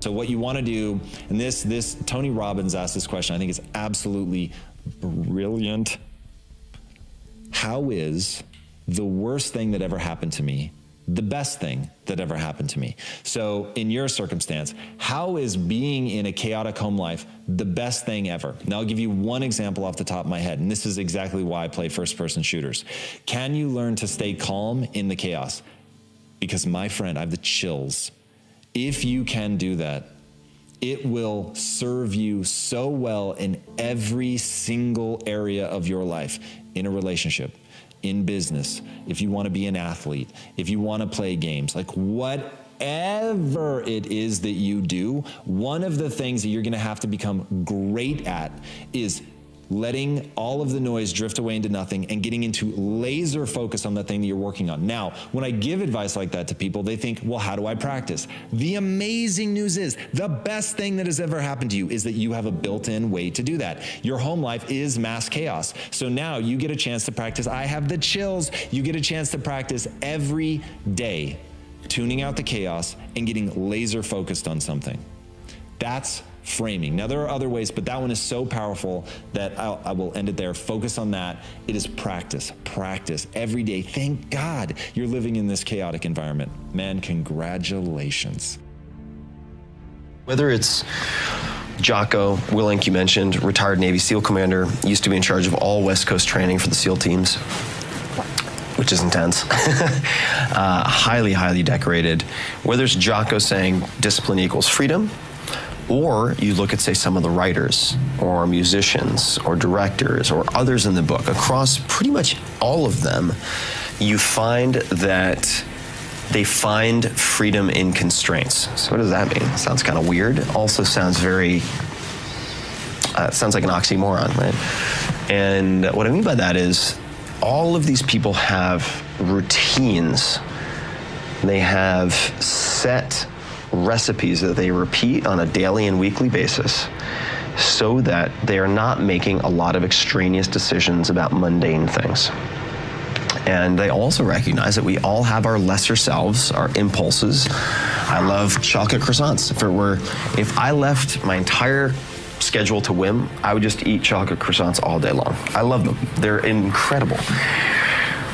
So what you want to do, and this Tony Robbins asked this question, I think it's absolutely brilliant. How is the worst thing that ever happened to me the best thing that ever happened to me? So in your circumstance, how is being in a chaotic home life the best thing ever? Now I'll give you one example off the top of my head, and this is exactly why I play first-person shooters. Can you learn to stay calm in the chaos? Because my friend, I have the chills. If you can do that, it will serve you so well in every single area of your life, in a relationship, in business, if you want to be an athlete, if you want to play games, like whatever it is that you do, one of the things that you're going to have to become great at is letting all of the noise drift away into nothing and getting into laser focus on the thing that you're working on. Now, when I give advice like that to people, they think, well, how do I practice? The amazing news is the best thing that has ever happened to you is that you have a built-in way to do that. Your home life is mass chaos. So now you get a chance to practice. I have the chills. You get a chance to practice every day, tuning out the chaos and getting laser focused on something. That's framing. Now there are other ways, but that one is so powerful that I will end it there. Focus on that. It is practice, practice every day. Thank God you're living in this chaotic environment. Man, congratulations. Whether it's Jocko Willink, you mentioned, retired Navy SEAL commander, used to be in charge of all West Coast training for the SEAL teams, would which is intense. Highly, highly decorated. Whether it's Jocko saying discipline equals freedom, or you look at, say, some of the writers or musicians or directors or others in the book, across pretty much all of them, you find that they find freedom in constraints. So what does that mean? Sounds kind of weird. Also sounds very, sounds like an oxymoron, right? And what I mean by that is all of these people have routines. They have set recipes that they repeat on a daily and weekly basis so that they are not making a lot of extraneous decisions about mundane things. And they also recognize that we all have our lesser selves, our impulses. I love chocolate croissants. If I left my entire schedule to whim, I would just eat chocolate croissants all day long. I love them. They're incredible.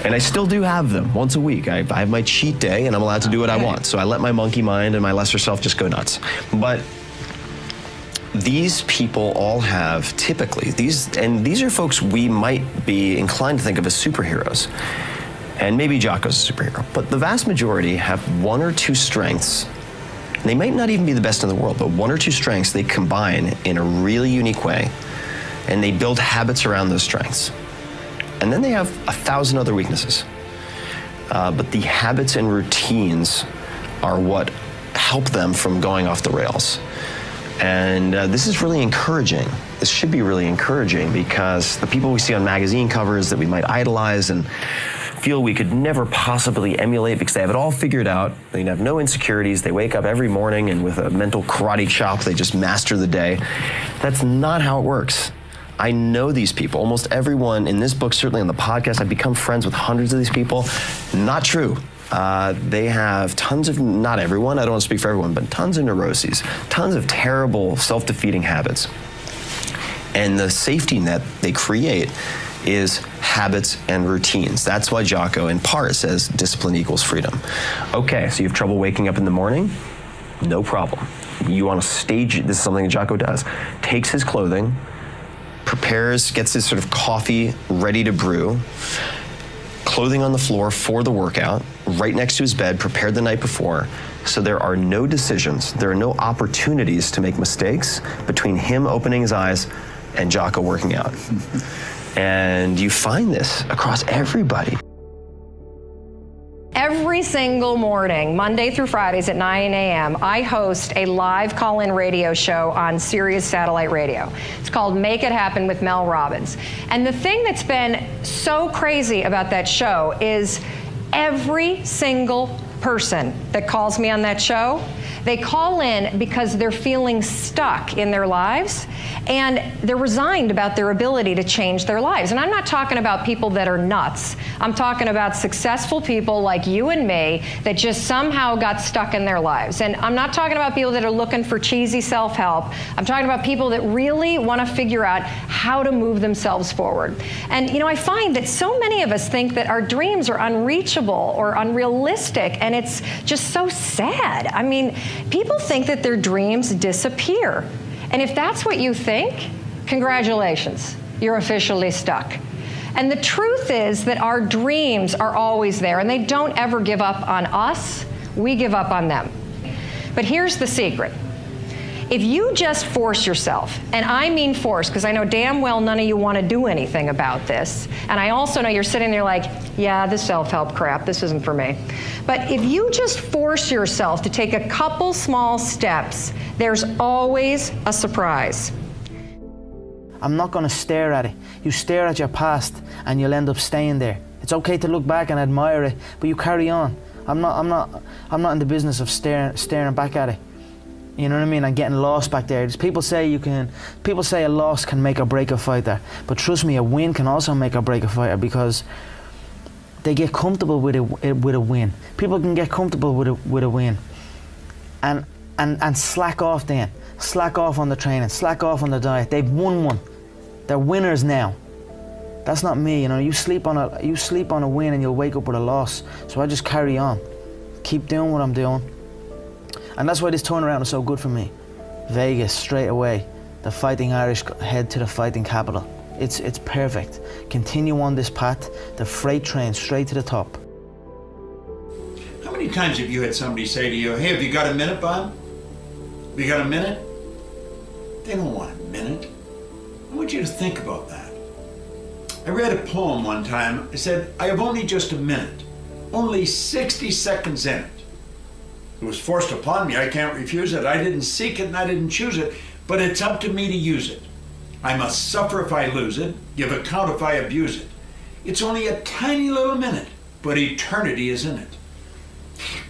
And I still do have them once a week. I have my cheat day and I'm allowed to do what I want. So I let my monkey mind and my lesser self just go nuts. But these people all have typically, these are folks we might be inclined to think of as superheroes. And maybe Jocko's a superhero. But the vast majority have one or two strengths. They might not even be the best in the world, but one or two strengths they combine in a really unique way. And they build habits around those strengths. And then they have 1,000 other weaknesses. But the habits and routines are what help them from going off the rails. And this is really encouraging. This should be really encouraging because the people we see on magazine covers that we might idolize and feel we could never possibly emulate because they have it all figured out. They have no insecurities. They wake up every morning and with a mental karate chop, they just master the day. That's not how it works. I know these people. Almost everyone in this book, certainly on the podcast, I've become friends with hundreds of these people. Not true. They have tons of, not everyone, I don't want to speak for everyone, but tons of neuroses, tons of terrible self-defeating habits. And the safety net they create is habits and routines. That's why Jocko, in part, says discipline equals freedom. Okay, so you have trouble waking up in the morning? No problem. You want to stage, this is something Jocko does, takes his clothing, prepares, gets his sort of coffee ready to brew, clothing on the floor for the workout, right next to his bed, prepared the night before. So there are no decisions, there are no opportunities to make mistakes between him opening his eyes and Jocko working out. And you find this across everybody. Every single morning, Monday through Fridays at 9 a.m., I host a live call-in radio show on Sirius Satellite Radio. It's called Make It Happen with Mel Robbins. And the thing that's been so crazy about that show is every single person that calls me on that show, they call in because they're feeling stuck in their lives and they're resigned about their ability to change their lives. And I'm not talking about people that are nuts. I'm talking about successful people like you and me that just somehow got stuck in their lives. And I'm not talking about people that are looking for cheesy self-help. I'm talking about people that really want to figure out how to move themselves forward. And you know, I find that so many of us think that our dreams are unreachable or unrealistic, and it's just so sad. I mean, people think that their dreams disappear. And if that's what you think, congratulations, you're officially stuck. And the truth is that our dreams are always there, and they don't ever give up on us. We give up on them. But here's the secret. If you just force yourself, and I mean force, because I know damn well none of you want to do anything about this, and I also know you're sitting there like, yeah, this self-help crap, this isn't for me. But if you just force yourself to take a couple small steps, there's always a surprise. I'm not going to stare at it. You stare at your past and you'll end up staying there. It's okay to look back and admire it, but you carry on. I'm not in the business of staring back at it. You know what I mean? And getting lost back there. People say a loss can make or break a fighter, but trust me, a win can also make or break a fighter because they get comfortable with a win. People can get comfortable with a win, and slack off then. Slack off on the training. Slack off on the diet. They've won one. They're winners now. That's not me. You know, you sleep on a win and you'll wake up with a loss. So I just carry on, keep doing what I'm doing. And that's why this turnaround is so good for me. Vegas, straight away. The Fighting Irish head to the fighting capital. It's perfect. Continue on this path, the freight train straight to the top. How many times have you had somebody say to you, hey, have you got a minute, Bob? Have you got a minute? They don't want a minute. I want you to think about that. I read a poem one time. I said, I have only just a minute, only 60 seconds in it. It was forced upon me. I can't refuse it. I didn't seek it and I didn't choose it, but it's up to me to use it. I must suffer if I lose it, give account if I abuse it. It's only a tiny little minute, but eternity is in it.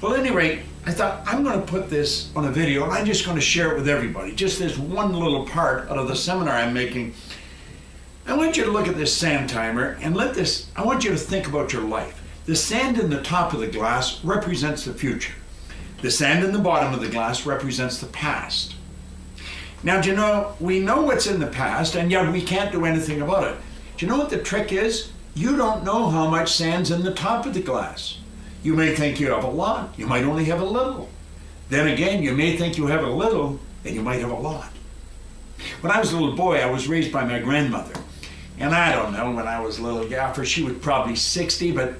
Well, at any rate, I thought I'm going to put this on a video and I'm just going to share it with everybody. Just this one little part out of the seminar I'm making. I want you to look at this sand timer and I want you to think about your life. The sand in the top of the glass represents the future. The sand in the bottom of the glass represents the past. Now, do you know, we know what's in the past, and yet we can't do anything about it. Do you know what the trick is? You don't know how much sand's in the top of the glass. You may think you have a lot, you might only have a little. Then again, you may think you have a little, and you might have a lot. When I was a little boy, I was raised by my grandmother. And I don't know, when I was a little gaffer, she was probably 60, but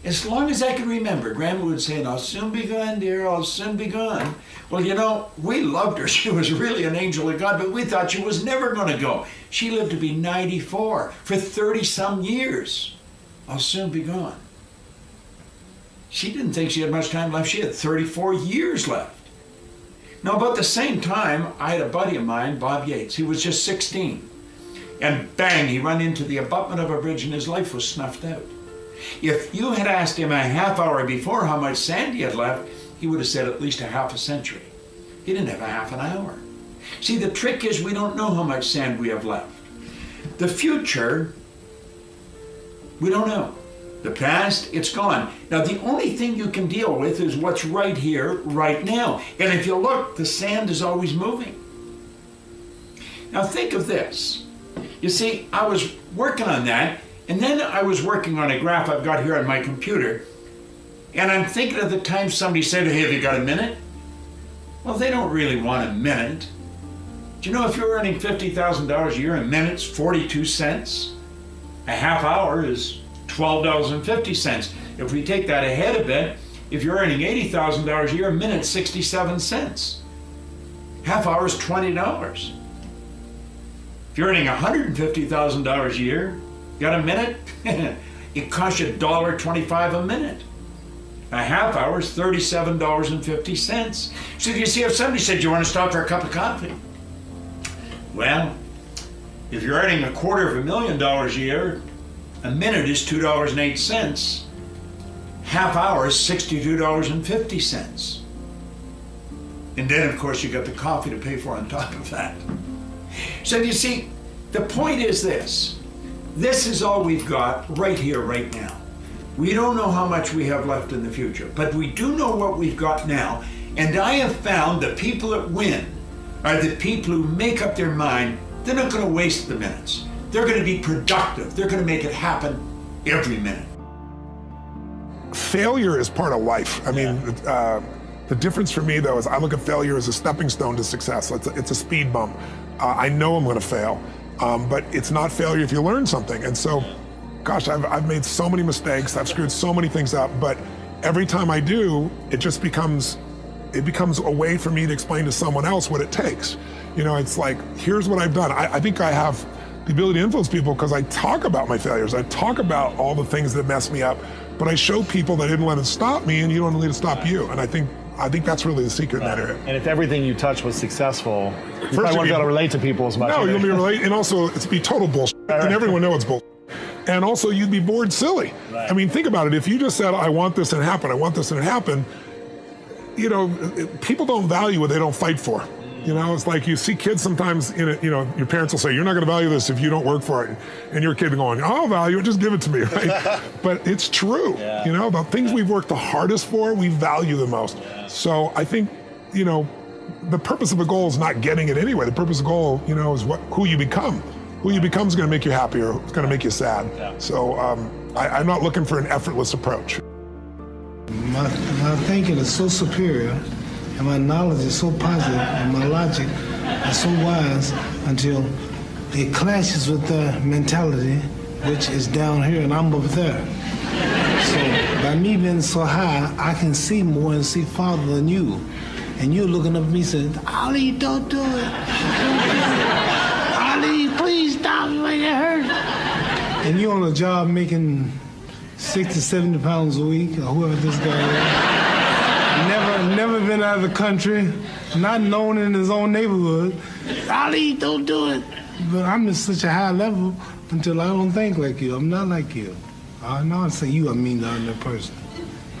as long as I could remember, Grandma would say, I'll soon be gone, dear, I'll soon be gone. Well, you know, we loved her. She was really an angel of God, but we thought she was never going to go. She lived to be 94 for 30-some years. I'll soon be gone. She didn't think she had much time left. She had 34 years left. Now, about the same time, I had a buddy of mine, Bob Yates. He was just 16. And bang, he ran into the abutment of a bridge and his life was snuffed out. If you had asked him a half hour before how much sand he had left, he would have said at least a half a century. He didn't have a half an hour. See, the trick is we don't know how much sand we have left. The future, we don't know. The past, it's gone. Now, the only thing you can deal with is what's right here, right now. And if you look, the sand is always moving. Now, think of this. You see, I was working on that, and then I was working on a graph I've got here on my computer, and I'm thinking of the time somebody said, hey, have you got a minute? Well, they don't really want a minute. Do you know if you're earning $50,000 a year, a minute's 42 cents? A half hour is $12.50. If we take that ahead a bit, if you're earning $80,000 a year, a minute's 67 cents. Half hour is $20. If you're earning $150,000 a year, got a minute? It costs you $1.25 a minute. A half hour is $37.50. So you see, if somebody said, you want to stop for a cup of coffee? Well, if you're earning $250,000 a year, a minute is $2.08. Half hour is $62.50. And then, of course, you got the coffee to pay for on top of that. So you see, the point is this. This is all we've got right here, right now. We don't know how much we have left in the future, but we do know what we've got now. And I have found the people that win are the people who make up their mind. They're not going to waste the minutes. They're going to be productive. They're going to make it happen every minute. Failure is part of life. I mean, the difference for me, though, is I look at failure as a stepping stone to success. It's a speed bump. I know I'm going to fail, but it's not failure if you learn something. And so, gosh, I've made so many mistakes. I've screwed so many things up, but every time I do, it just becomes a way for me to explain to someone else what it takes. You know, it's like, here's what I've done. I think I have the ability to influence people because I talk about my failures. I talk about all the things that mess me up, but I show people that I didn't let it stop me, and you don't let it stop you. And I think that's really the secret in that area. And if everything you touch was successful, you probably won't be able to relate to people as much. No, you'll be relate, and also it's be total bullshit, and everyone knows it's bullshit. And also you'd be bored silly. Right. I mean, think about it. If you just said, I want this and it happened, I want this and it happened, you know, people don't value what they don't fight for. You know, it's like you see kids sometimes, your parents will say, you're not going to value this if you don't work for it. And your kid going, I'll value it, just give it to me, right? But it's true. Yeah. You know, the things we've worked the hardest for, we value the most. Yeah. So I think, you know, the purpose of a goal is not getting it anyway. The purpose of a goal, you know, is who you become. Who you become is going to make you happy or it's going to make you sad. Yeah. So I'm not looking for an effortless approach. My thinking is so superior, and my knowledge is so positive, and my logic is so wise until it clashes with their mentality, which is down here and I'm up there. So by me being so high, I can see more and see farther than you. And you're looking up at me saying, Ali, don't do it. Ali, please stop me when it hurts. And you're on a job making 60, 70 pounds a week, or whoever this guy is. Never been out of the country, not known in his own neighborhood. Ali, don't do it. But I'm at such a high level until I don't think like you. I'm not like you. I know I say you, I mean the other person.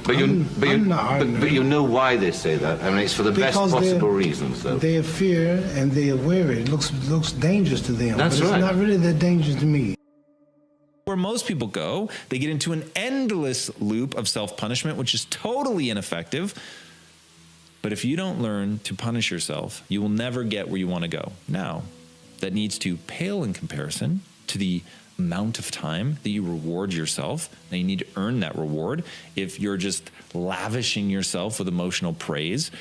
But you know why they say that. I mean, it's for the best possible reasons, though. They fear and they are wary. It looks dangerous to them. That's but it's right. not really that dangerous to me. Where most people go, they get into an endless loop of self-punishment, which is totally ineffective. But if you don't learn to punish yourself, you will never get where you want to go. Now, that needs to pale in comparison to the amount of time that you reward yourself. Now you need to earn that reward. If you're just lavishing yourself with emotional praise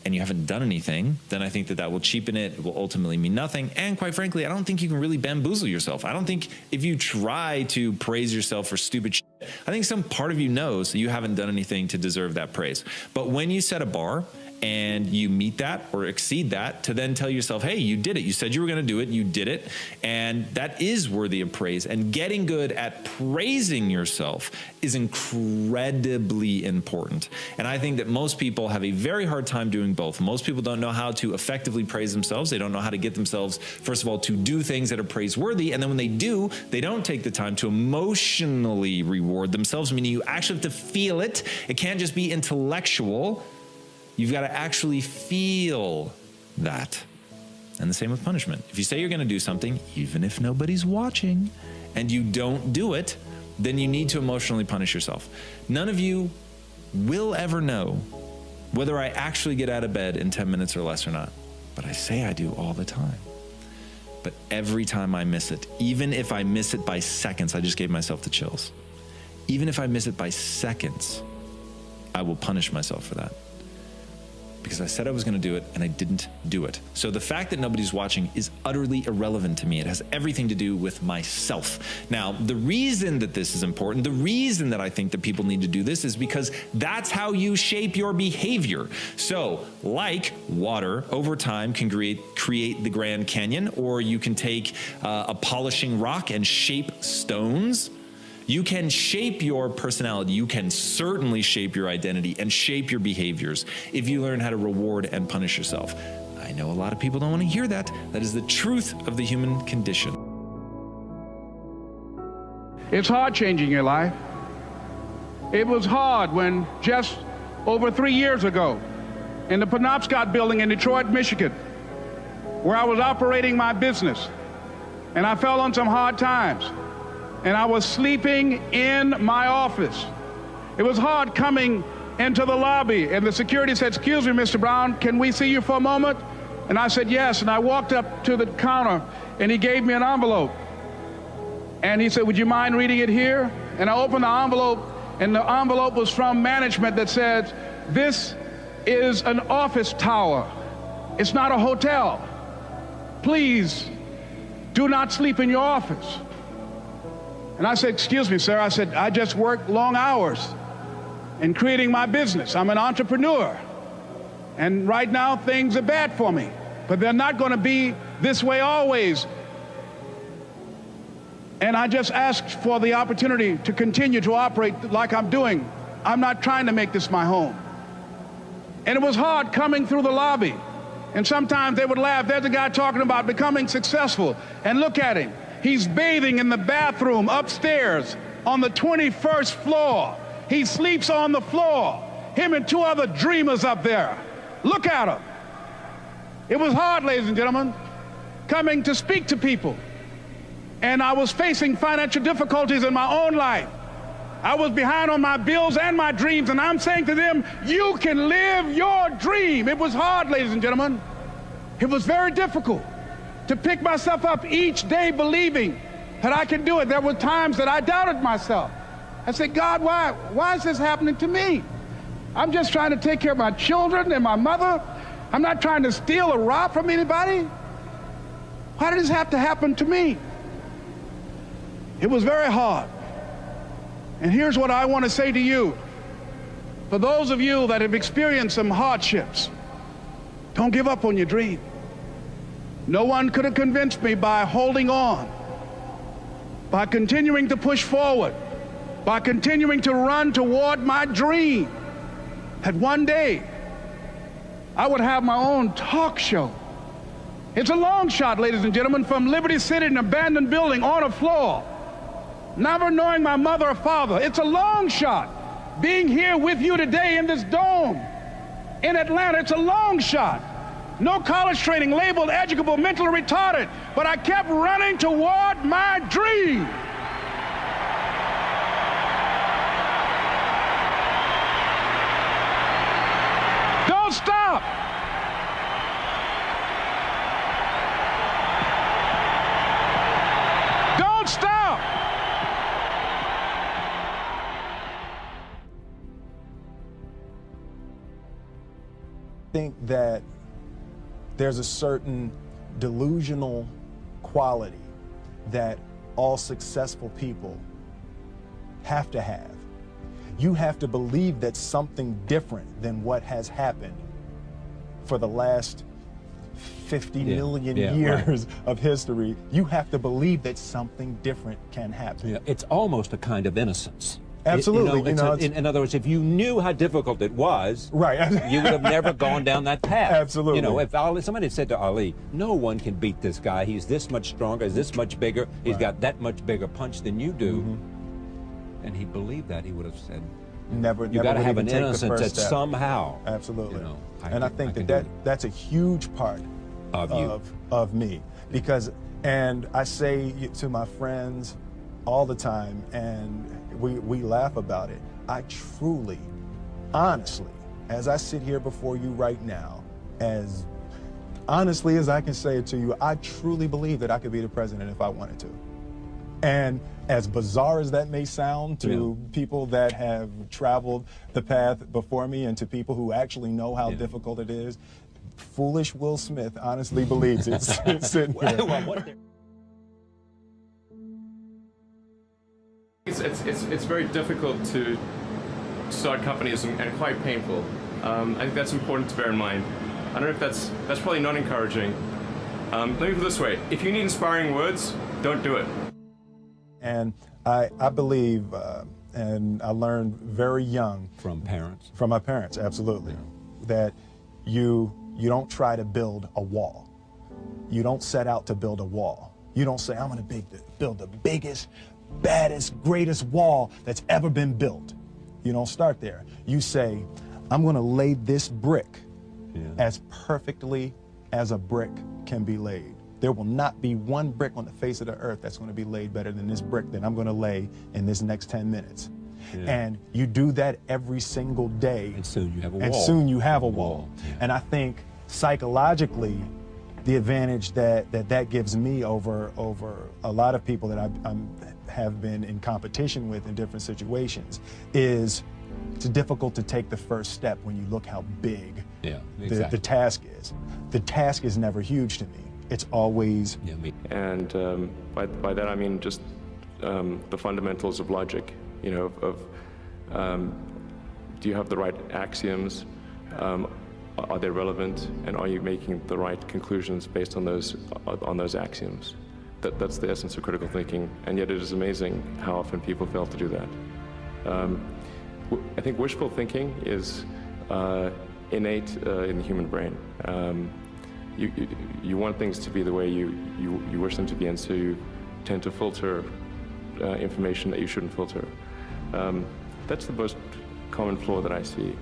and you haven't done anything, then I think that will cheapen it. It will ultimately mean nothing. And quite frankly, I don't think you can really bamboozle yourself. I don't think if you try to praise yourself for stupid shit, I think some part of you knows that you haven't done anything to deserve that praise. But when you set a bar and you meet that or exceed that, to then tell yourself, hey, you did it. You said you were going to do it. You did it. And that is worthy of praise. And getting good at praising yourself is incredibly important. And I think that most people have a very hard time doing both. Most people don't know how to effectively praise themselves. They don't know how to get themselves, first of all, to do things that are praiseworthy. And then when they do, they don't take the time to emotionally reward themselves, meaning you actually have to feel it. It can't just be intellectual. You've got to actually feel that. And the same with punishment. If you say you're going to do something, even if nobody's watching, and you don't do it, then you need to emotionally punish yourself. None of you will ever know whether I actually get out of bed in 10 minutes or less or not. But I say I do all the time. But every time I miss it, even if I miss it by seconds, I just gave myself the chills. Even if I miss it by seconds, I will punish myself for that. Because I said I was going to do it and I didn't do it. So the fact that nobody's watching is utterly irrelevant to me. It has everything to do with myself. Now, the reason that this is important, the reason that I think that people need to do this is because that's how you shape your behavior. So, like water, over time can create the Grand Canyon, or you can take a polishing rock and shape stones. You can shape your personality. You can certainly shape your identity and shape your behaviors if you learn how to reward and punish yourself. I know a lot of people don't want to hear that. That is the truth of the human condition. It's hard changing your life. It was hard when just over 3 years ago in the Penobscot building in Detroit, Michigan, where I was operating my business, and I fell on some hard times. And I was sleeping in my office. It was hard coming into the lobby, and the security said, "Excuse me, Mr. Brown, can we see you for a moment?" And I said, "Yes." And I walked up to the counter, and he gave me an envelope. And he said, "Would you mind reading it here?" And I opened the envelope, and the envelope was from management that said, "This is an office tower. It's not a hotel. Please do not sleep in your office." And I said, "Excuse me, sir." I said, "I just work long hours in creating my business. I'm an entrepreneur. And right now, things are bad for me. But they're not going to be this way always. And I just asked for the opportunity to continue to operate like I'm doing. I'm not trying to make this my home." And it was hard coming through the lobby. And sometimes they would laugh. There's a guy talking about becoming successful. And look at him. He's bathing in the bathroom upstairs on the 21st floor. He sleeps on the floor. Him and 2 other dreamers up there. Look at him. It was hard, ladies and gentlemen, coming to speak to people. And I was facing financial difficulties in my own life. I was behind on my bills and my dreams, and I'm saying to them, you can live your dream. It was hard, ladies and gentlemen. It was very difficult to pick myself up each day believing that I could do it. There were times that I doubted myself. I said, "God, why is this happening to me? I'm just trying to take care of my children and my mother. I'm not trying to steal or rob from anybody. Why did this have to happen to me? It was very hard. And here's what I want to say to you. For those of you that have experienced some hardships, don't give up on your dream. No one could have convinced me by holding on, by continuing to push forward, by continuing to run toward my dream, that one day I would have my own talk show. It's a long shot, ladies and gentlemen, from Liberty City, an abandoned building on a floor, never knowing my mother or father. It's a long shot. Being here with you today in this dome in Atlanta, it's a long shot. No college training, labeled educable, mentally retarded, but I kept running toward my dream. Don't stop. Don't stop. I think that there's a certain delusional quality that all successful people have to have. You have to believe that something different than what has happened for the last 50 million years of history. You have to believe that something different can happen. Yeah, it's almost a kind of innocence. Absolutely. In other words, if you knew how difficult it was, you would have never gone down that path. Absolutely. You know, if somebody had said to Ali, no one can beat this guy. He's this much stronger, he's this much bigger, he's got that much bigger punch than you do. And he believed that, he would have said, you got to have an innocence that somehow. Absolutely. You know, I think that's a huge part of me. Because, and I say to my friends all the time, and we laugh about it, I truly, honestly, as I sit here before you right now, as honestly as I can say it to you, I truly believe that I could be the president if I wanted to. And as bizarre as that may sound to people that have traveled the path before me and to people who actually know how difficult it is, foolish Will Smith honestly believes it's sitting here. It's very difficult to start companies and quite painful. I think that's important to bear in mind. I don't know if that's probably not encouraging. Let me put it this way: if you need inspiring words, don't do it. And I believe, and I learned very young from parents. From my parents, absolutely, that you don't try to build a wall. You don't set out to build a wall. You don't say, I'm going to build the biggest, baddest, greatest wall that's ever been built. You don't start there. You say, I'm going to lay this brick as perfectly as a brick can be laid. There will not be one brick on the face of the earth that's going to be laid better than this brick that I'm going to lay in this next 10 minutes. And you do that every single day. And soon you have a wall. And soon you have a wall. And I think psychologically, the advantage that gives me over a lot of people that I have been in competition with in different situations is it's difficult to take the first step when you look how big the task is. The task is never huge to me. It's always And by that I mean just the fundamentals of logic. You know, do you have the right axioms? Are they relevant? And are you making the right conclusions based on those axioms? That's the essence of critical thinking. And yet it is amazing how often people fail to do that. I think wishful thinking is innate in the human brain. You want things to be the way you wish them to be, and so you tend to filter information that you shouldn't filter. That's the most common flaw that I see.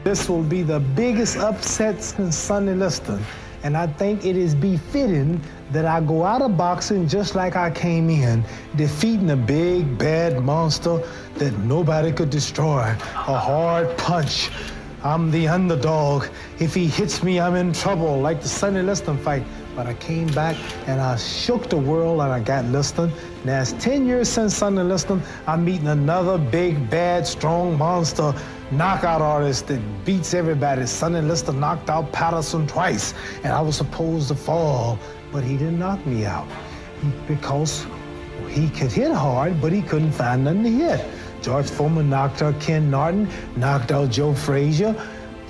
This will be the biggest upset since Sonny Liston, and I think it is befitting that I go out of boxing just like I came in, defeating a big, bad monster that nobody could destroy. A hard punch. I'm the underdog. If he hits me, I'm in trouble, like the Sonny Liston fight. But I came back and I shook the world and I got Liston. Now it's 10 years since Sonny Liston. I'm meeting another big, bad, strong monster knockout artist that beats everybody. Sonny Liston knocked out Patterson twice, and I was supposed to fall, but he didn't knock me out because he could hit hard, but he couldn't find nothing to hit. George Foreman knocked out Ken Norton, knocked out Joe Frazier.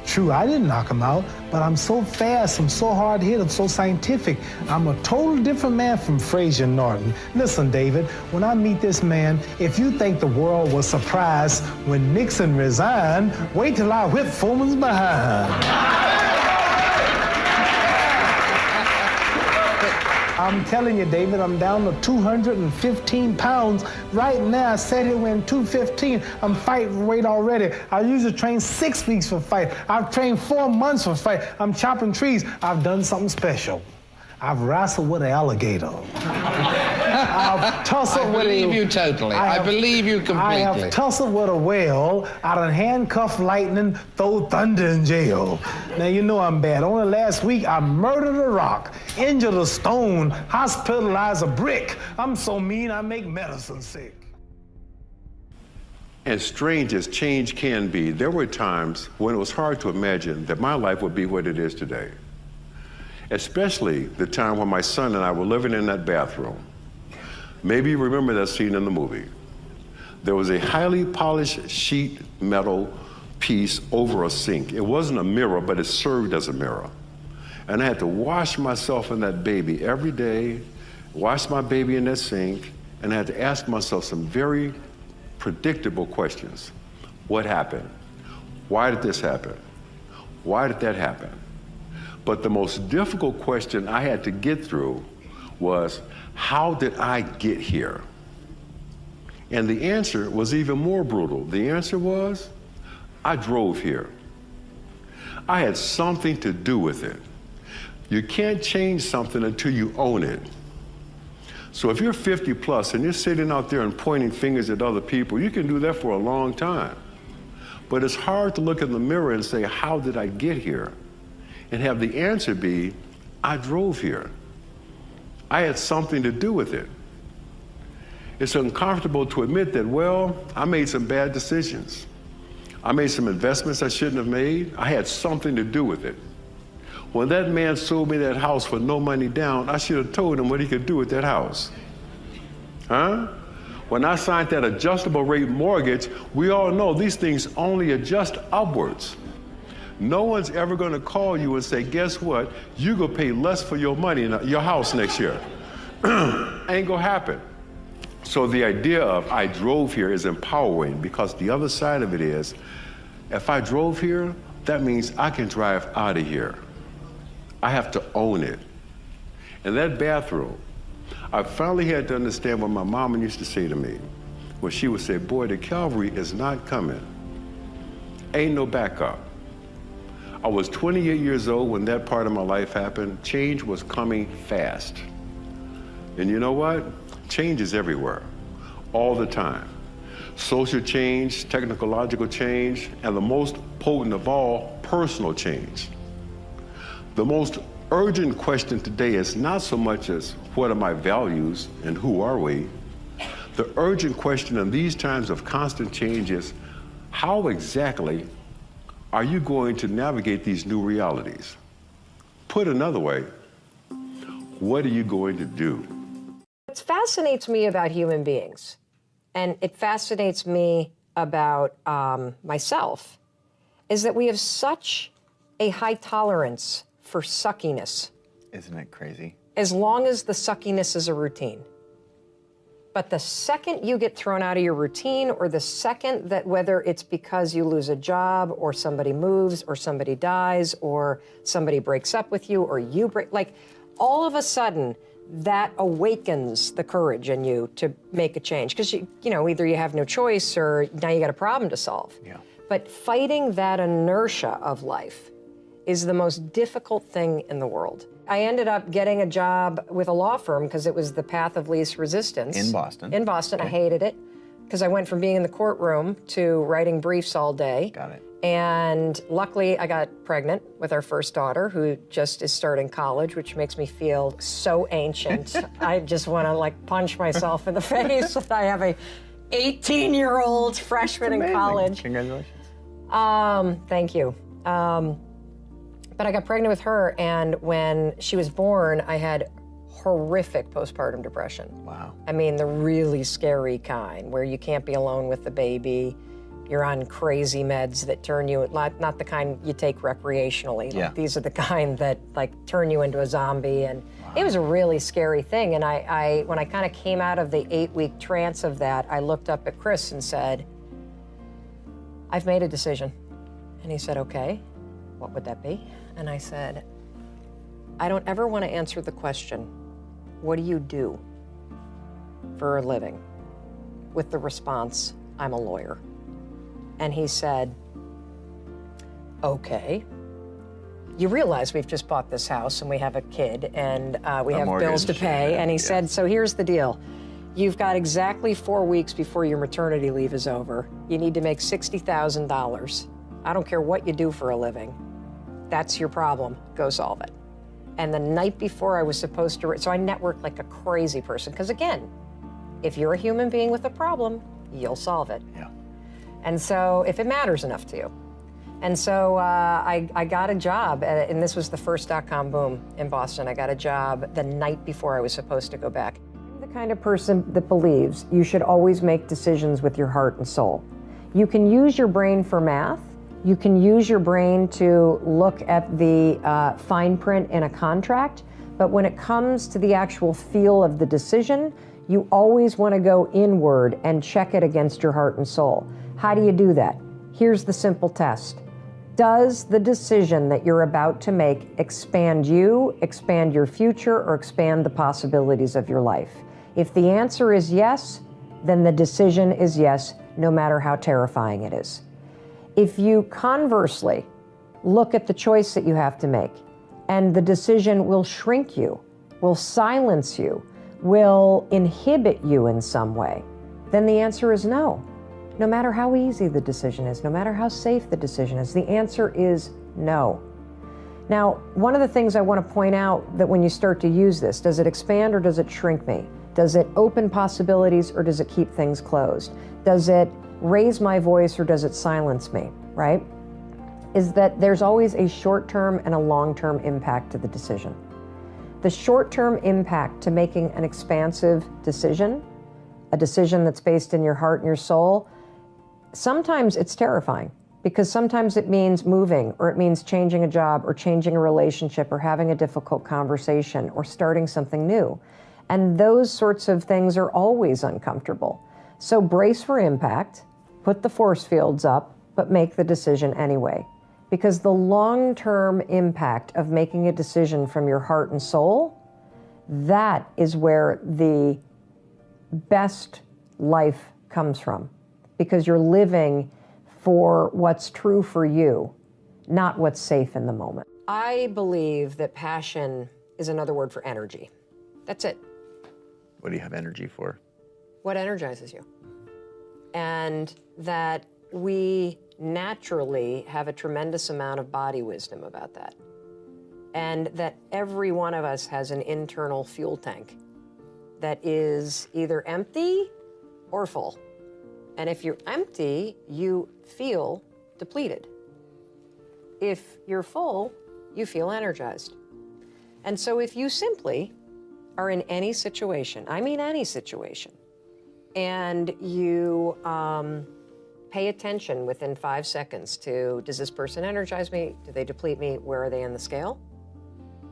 True, I didn't knock him out, but I'm so fast, I'm so hard hit, I'm so scientific. I'm a total different man from Frazier and Norton. Listen, David, when I meet this man, if you think the world was surprised when Nixon resigned, wait till I whip Foreman's behind. I'm telling you, David, I'm down to 215 pounds. Right now, I sat here weighing 215. I'm fighting weight already. I usually train 6 weeks for fight. I've trained 4 months for fight. I'm chopping trees. I've done something special. I've wrestled with an alligator. I've tussled with I believe you totally. I believe you completely. I have tussled with a whale. I done handcuffed lightning, throw thunder in jail. Now, you know I'm bad. Only last week, I murdered a rock, injured a stone, hospitalized a brick. I'm so mean, I make medicine sick. As strange as change can be, there were times when it was hard to imagine that my life would be what it is today. Especially the time when my son and I were living in that bathroom. Maybe you remember that scene in the movie. There was a highly polished sheet metal piece over a sink. It wasn't a mirror, but it served as a mirror. And I had to wash myself in that baby every day, wash my baby in that sink, and I had to ask myself some very predictable questions. What happened? Why did this happen? Why did that happen? But the most difficult question I had to get through was, how did I get here? And the answer was even more brutal. The answer was, I drove here. I had something to do with it. You can't change something until you own it. So if you're 50 plus and you're sitting out there and pointing fingers at other people, you can do that for a long time. But it's hard to look in the mirror and say, how did I get here? And have the answer be, I drove here. I had something to do with it. It's uncomfortable to admit that, well, I made some bad decisions. I made some investments I shouldn't have made. I had something to do with it. When that man sold me that house for no money down, I should have told him what he could do with that house. Huh? When I signed that adjustable rate mortgage, we all know these things only adjust upwards. No one's ever going to call you and say, guess what? You're going to pay less for your money in your house next year. Ain't going to happen. So the idea of I drove here is empowering, because the other side of it is, if I drove here, that means I can drive out of here. I have to own it. In that bathroom, I finally had to understand what my mama used to say to me, when she would say, boy, the cavalry is not coming. Ain't no backup. I was 28 years old when that part of my life happened. Change was coming fast. And you know what? Change is everywhere, all the time. Social change, technological change, and the most potent of all, personal change. The most urgent question today is not so much as what are my values and who are we? The urgent question in these times of constant change is, how exactly are you going to navigate these new realities? Put another way, what are you going to do? What fascinates me about human beings, and it fascinates me about myself, is that we have such a high tolerance for suckiness. Isn't it crazy? As long as the suckiness is a routine. But the second you get thrown out of your routine, or the second that, whether it's because you lose a job, or somebody moves, or somebody dies, or somebody breaks up with you, or you break, like, all of a sudden, that awakens the courage in you to make a change. Because, you know, either you have no choice, or now you got a problem to solve. Yeah. But fighting that inertia of life is the most difficult thing in the world. I ended up getting a job with a law firm because it was the path of least resistance. In Boston. In Boston. I hated it because I went from being in the courtroom to writing briefs all day. Got it. And luckily I got pregnant with our first daughter, who just is starting college, which makes me feel so ancient. I just want to like punch myself in the face that I have a 18-year-old freshman in college. Congratulations. Thank you. But I got pregnant with her, and when she was born, I had horrific postpartum depression. Wow. I mean, the really scary kind, where you can't be alone with the baby. You're on crazy meds that turn you, not the kind you take recreationally. Yeah. Like, these are the kind that like turn you into a zombie. And it was a really scary thing. And I when I kind of came out of the 8-week trance of that, I looked up at Chris and said, I've made a decision. And he said, okay, what would that be? And I said, I don't ever want to answer the question, what do you do for a living? With the response, I'm a lawyer. And he said, okay. You realize we've just bought this house and we have a kid and we have bills to pay. And he said, so here's the deal. You've got exactly 4 weeks before your maternity leave is over. You need to make $60,000. I don't care what you do for a living. That's your problem. Go solve it. And the night before I was supposed to, so I networked like a crazy person. Because again, if you're a human being with a problem, you'll solve it. Yeah. And so if it matters enough to you. And so I got a job, and this was the first dot-com boom in Boston. I got a job the night before I was supposed to go back. I'm the kind of person that believes you should always make decisions with your heart and soul. You can use your brain for math. You can use your brain to look at the fine print in a contract, but when it comes to the actual feel of the decision, you always want to go inward and check it against your heart and soul. How do you do that? Here's the simple test. Does the decision that you're about to make expand you, expand your future, or expand the possibilities of your life? If the answer is yes, then the decision is yes, no matter how terrifying it is. If you conversely look at the choice that you have to make, and the decision will shrink you, will silence you, will inhibit you in some way, then the answer is no. No matter how easy the decision is, no matter how safe the decision is, the answer is no. Now, one of the things I want to point out that when you start to use this, does it expand or does it shrink me? Does it open possibilities or does it keep things closed? Does it raise my voice or does it silence me, right? Is that there's always a short-term and a long-term impact to the decision. The short-term impact to making an expansive decision, a decision that's based in your heart and your soul, sometimes it's terrifying because sometimes it means moving or it means changing a job or changing a relationship or having a difficult conversation or starting something new. And those sorts of things are always uncomfortable. So brace for impact, put the force fields up, but make the decision anyway. Because the long-term impact of making a decision from your heart and soul, that is where the best life comes from. Because you're living for what's true for you, not what's safe in the moment. I believe that passion is another word for energy. That's it. What do you have energy for? What energizes you? And that we naturally have a tremendous amount of body wisdom about that. And that every one of us has an internal fuel tank that is either empty or full. And if you're empty, you feel depleted. If you're full, you feel energized. And so if you simply are in any situation, I mean any situation, and you pay attention within 5 seconds to, does this person energize me? Do they deplete me? Where are they in the scale?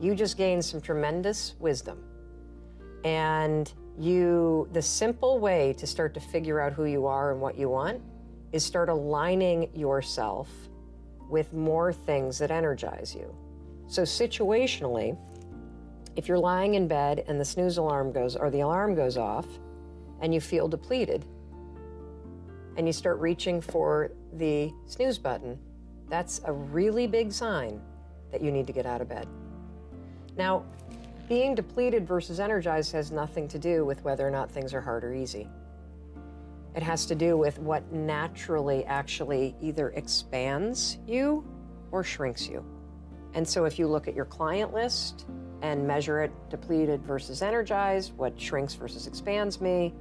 You just gain some tremendous wisdom. And the simple way to start to figure out who you are and what you want is start aligning yourself with more things that energize you. So situationally, if you're lying in bed and the snooze alarm goes, or the alarm goes off, and you feel depleted, and you start reaching for the snooze button, that's a really big sign that you need to get out of bed. Now, being depleted versus energized has nothing to do with whether or not things are hard or easy. It has to do with what naturally actually either expands you or shrinks you. And so if you look at your client list and measure it depleted versus energized, what shrinks versus expands me,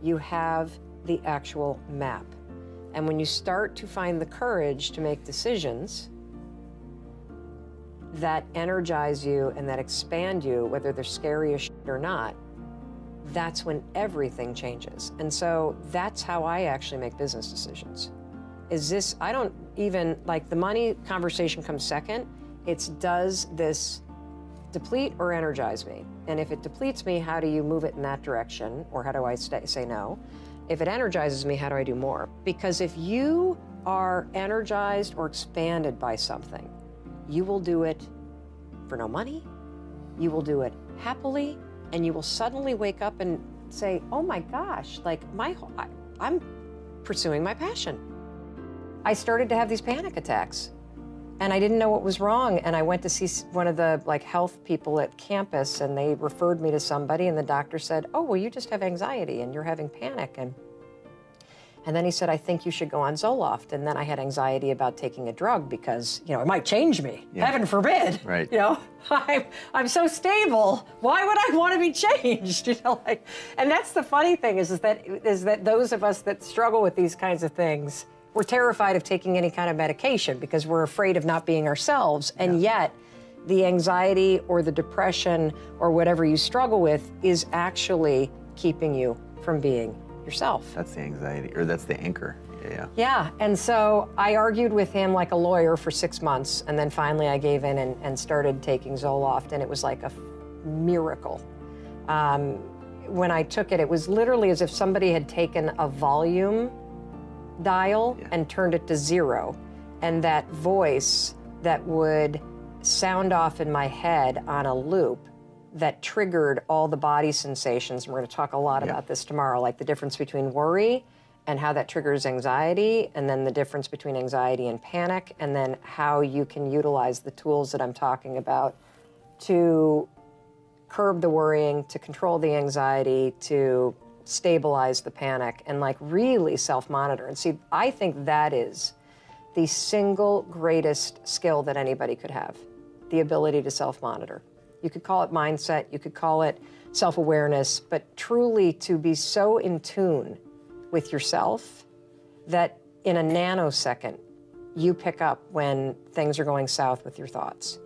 you have the actual map. And when you start to find the courage to make decisions that energize you and that expand you, whether they're scary as shit or not, that's when everything changes. And so that's how I actually make business decisions. I don't even, like, the money conversation comes second. It's, does this deplete or energize me? And if it depletes me, how do you move it in that direction? Or how do I say no? If it energizes me, how do I do more? Because if you are energized or expanded by something, you will do it for no money, you will do it happily, and you will suddenly wake up and say, oh my gosh, like I'm pursuing my passion. I started to have these panic attacks and I didn't know what was wrong. And I went to see one of the health people at campus, and they referred me to somebody, and the doctor said, oh, well, you just have anxiety and you're having panic. And then he said, I think you should go on Zoloft. And then I had anxiety about taking a drug because, it might change me. Yeah. Heaven forbid. Right. I'm so stable. Why would I want to be changed? And that's the funny thing is that those of us that struggle with these kinds of things, we're terrified of taking any kind of medication because we're afraid of not being ourselves. And yet, the anxiety or the depression or whatever you struggle with is actually keeping you from being yourself. That's the anxiety, or that's the anchor. Yeah, and so I argued with him like a lawyer for 6 months, and then finally I gave in and started taking Zoloft, and it was like a miracle. When I took it, it was literally as if somebody had taken a volume dial and turned it to 0, and that voice that would sound off in my head on a loop that triggered all the body sensations. We're going to talk a lot about this tomorrow, like the difference between worry and how that triggers anxiety, and then the difference between anxiety and panic, and then how you can utilize the tools that I'm talking about to curb the worrying, to control the anxiety, to stabilize the panic, and really self-monitor. And see, I think that is the single greatest skill that anybody could have, the ability to self-monitor. You could call it mindset, you could call it self-awareness, but truly to be so in tune with yourself that in a nanosecond, you pick up when things are going south with your thoughts.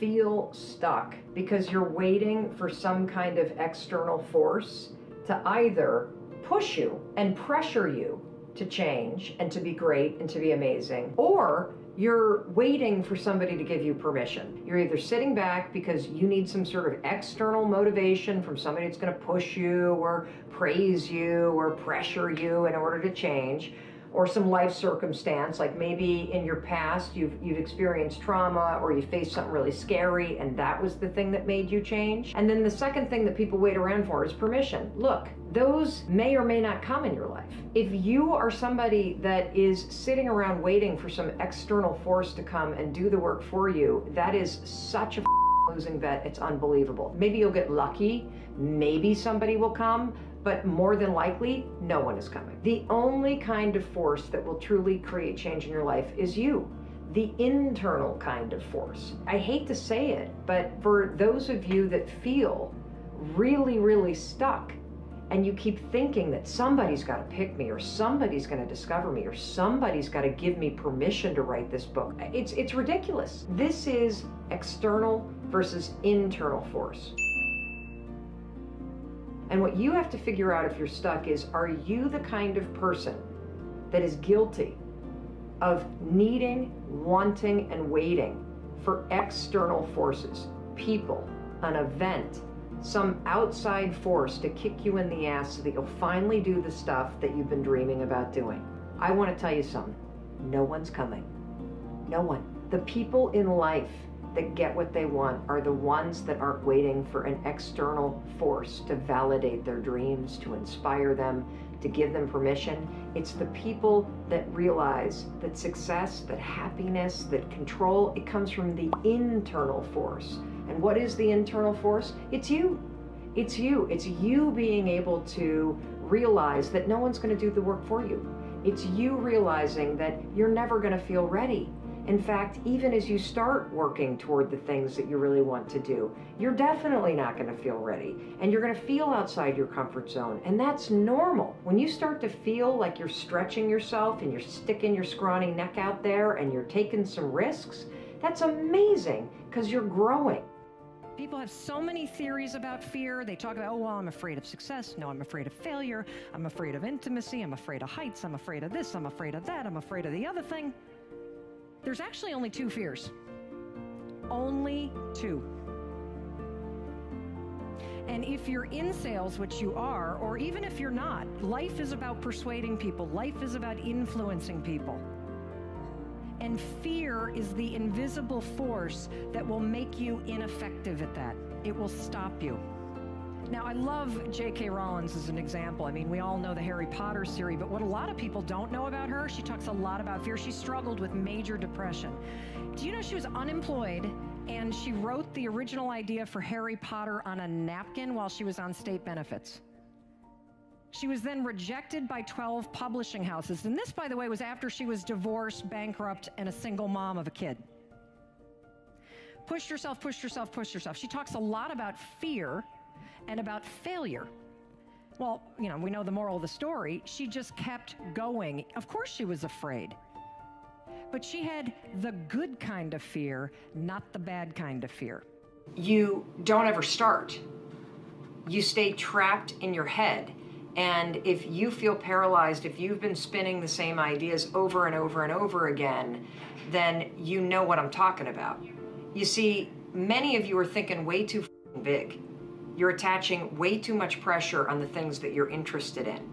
Feel stuck because you're waiting for some kind of external force to either push you and pressure you to change and to be great and to be amazing, or you're waiting for somebody to give you permission. You're either sitting back because you need some sort of external motivation from somebody that's going to push you or praise you or pressure you in order to change, or some life circumstance, like maybe in your past you've experienced trauma or you faced something really scary and that was the thing that made you change. And then the second thing that people wait around for is permission. Look, those may or may not come in your life. If you are somebody that is sitting around waiting for some external force to come and do the work for you, that is such a losing bet, it's unbelievable. Maybe you'll get lucky, maybe somebody will come, but more than likely, no one is coming. The only kind of force that will truly create change in your life is you, the internal kind of force. I hate to say it, but for those of you that feel really, really stuck, and you keep thinking that somebody's got to pick me, or somebody's going to discover me, or somebody's got to give me permission to write this book, it's ridiculous. This is external versus internal force. And what you have to figure out if you're stuck is, are you the kind of person that is guilty of needing, wanting, and waiting for external forces, people, an event, some outside force to kick you in the ass so that you'll finally do the stuff that you've been dreaming about doing? I want to tell you something. No one's coming. No one. The people in life that get what they want are the ones that aren't waiting for an external force to validate their dreams, to inspire them, to give them permission. It's the people that realize that success, that happiness, that control, it comes from the internal force. And what is the internal force? It's you. It's you. It's you being able to realize that no one's going to do the work for you. It's you realizing that you're never going to feel ready. In fact, even as you start working toward the things that you really want to do, you're definitely not going to feel ready, and you're going to feel outside your comfort zone, and that's normal. When you start to feel like you're stretching yourself and you're sticking your scrawny neck out there and you're taking some risks, that's amazing, because you're growing. People have so many theories about fear. They talk about, oh, well, I'm afraid of success. No, I'm afraid of failure. I'm afraid of intimacy. I'm afraid of heights. I'm afraid of this. I'm afraid of that. I'm afraid of the other thing. There's actually only 2 fears. Only 2. And if you're in sales, which you are, or even if you're not, life is about persuading people. Life is about influencing people. And fear is the invisible force that will make you ineffective at that. It will stop you. Now, I love J.K. Rowling as an example. I mean, we all know the Harry Potter series, but what a lot of people don't know about her, she talks a lot about fear. She struggled with major depression. Do you know she was unemployed and she wrote the original idea for Harry Potter on a napkin while she was on state benefits? She was then rejected by 12 publishing houses. And this, by the way, was after she was divorced, bankrupt, and a single mom of a kid. Pushed herself, pushed herself, pushed herself. She talks a lot about fear and about failure. Well, you know, we know the moral of the story. She just kept going. Of course she was afraid. But she had the good kind of fear, not the bad kind of fear. You don't ever start. You stay trapped in your head. And if you feel paralyzed, if you've been spinning the same ideas over and over and over again, then you know what I'm talking about. You see, many of you are thinking way too big. You're attaching way too much pressure on the things that you're interested in.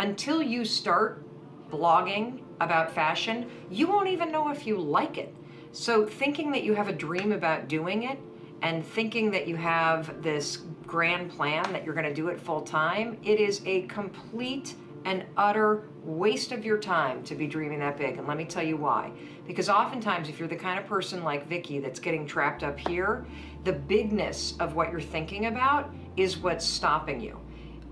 Until you start blogging about fashion, you won't even know if you like it. So thinking that you have a dream about doing it and thinking that you have this grand plan that you're going to do it full time, it is a complete and utter waste of your time to be dreaming that big. And let me tell you why. Because oftentimes, if you're the kind of person like Vicky that's getting trapped up here, the bigness of what you're thinking about is what's stopping you.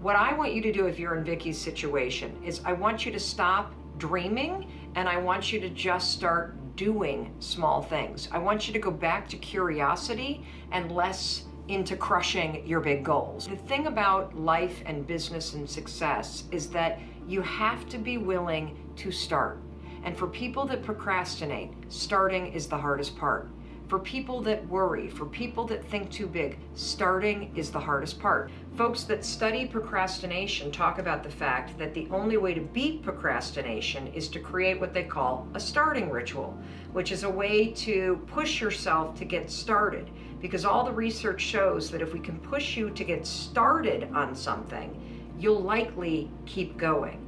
What I want you to do if you're in Vicky's situation is I want you to stop dreaming and I want you to just start doing small things. I want you to go back to curiosity and less into crushing your big goals. The thing about life and business and success is that you have to be willing to start. And for people that procrastinate, starting is the hardest part. For people that worry, for people that think too big, starting is the hardest part. Folks that study procrastination talk about the fact that the only way to beat procrastination is to create what they call a starting ritual, which is a way to push yourself to get started. Because all the research shows that if we can push you to get started on something, you'll likely keep going.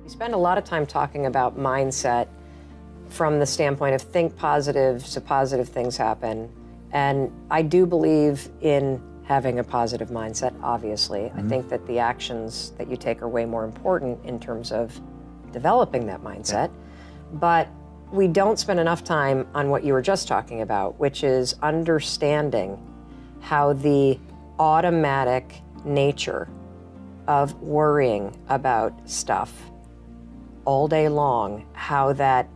We spend a lot of time talking about mindset from the standpoint of think positive so positive things happen. And I do believe in having a positive mindset, obviously. I think that the actions that you take are way more important in terms of developing that mindset. But we don't spend enough time on what you were just talking about, which is understanding how the automatic nature of worrying about stuff all day long, how that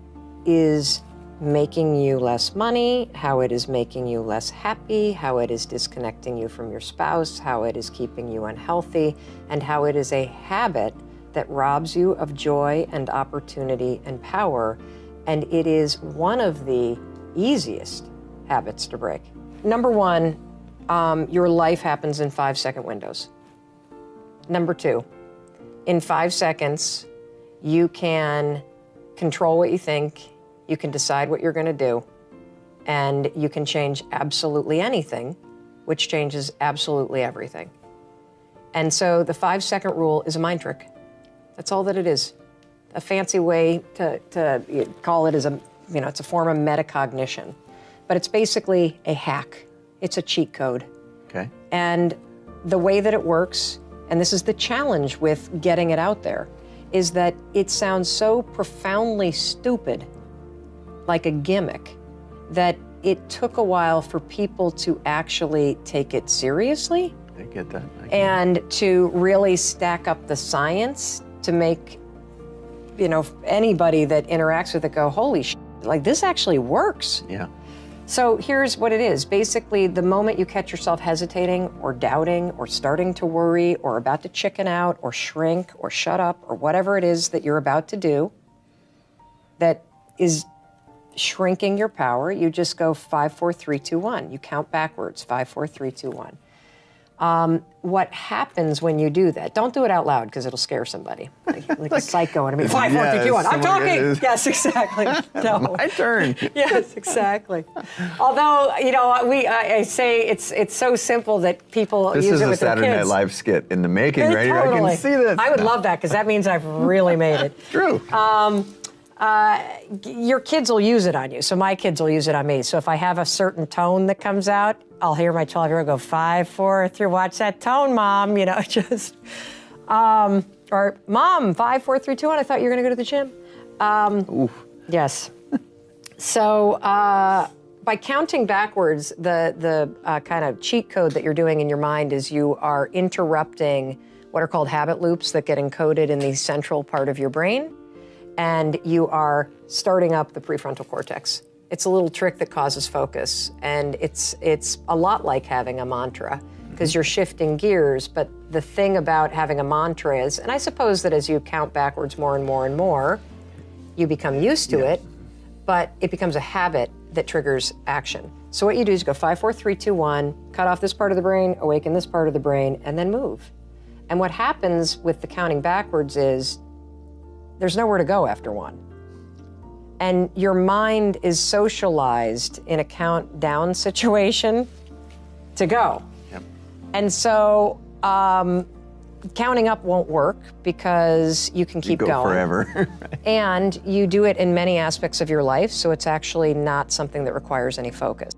is making you less money, how it is making you less happy, how it is disconnecting you from your spouse, how it is keeping you unhealthy, and how it is a habit that robs you of joy and opportunity and power. And it is one of the easiest habits to break. Number one, your life happens in 5-second windows. Number two, in 5 seconds, you can control what you think, you can decide what you're going to do, and you can change absolutely anything, which changes absolutely everything. And so the 5-second rule is a mind trick. That's all that it is. A fancy way to call it is it's a form of metacognition, but it's basically a hack. It's a cheat code. Okay. And the way that it works, and this is the challenge with getting it out there, is that it sounds so profoundly stupid, like a gimmick, that it took a while for people to actually take it seriously. I get that. And to really stack up the science to make, anybody that interacts with it go, holy shit, like, this actually works. Yeah. So here's what it is. Basically, the moment you catch yourself hesitating or doubting or starting to worry or about to chicken out or shrink or shut up or whatever it is that you're about to do that is shrinking your power, you just go 5, 4, 3, 2, 1. You count backwards, 5, 4, 3, 2, 1. What happens when you do that? Don't do it out loud because it'll scare somebody, like a psycho. And I mean, 5, 4, 3, 2, 1. I'm talking. Yes, exactly. No. My turn. Yes, exactly. Although, you know, I say it's so simple that people This use is it a with their Saturday Night kids. Live skit in the making, right here. I Totally. can see this. I would love that because that means I've really made it. True. Your kids will use it on you. So my kids will use it on me. So if I have a certain tone that comes out, I'll hear my 12-year-old go 5, 4, 3. Watch that tone, Mom. You know, just or Mom, 5, 4, 3, 2, 1. I thought you were going to go to the gym. Yes. So by counting backwards, the kind of cheat code that you're doing in your mind is you are interrupting what are called habit loops that get encoded in the central part of your brain, and you are starting up the prefrontal cortex. It's a little trick that causes focus, and it's a lot like having a mantra because you're shifting gears, but the thing about having a mantra is, and I suppose that as you count backwards more and more and more, you become used to it, but it becomes a habit that triggers action. So what you do is go 5, 4, 3, 2, 1, cut off this part of the brain, awaken this part of the brain, and then move. And what happens with the counting backwards is there's nowhere to go after 1. And your mind is socialized in a countdown situation to go. Yep. And so counting up won't work because you can keep go going. forever. And you do it in many aspects of your life, so it's actually not something that requires any focus.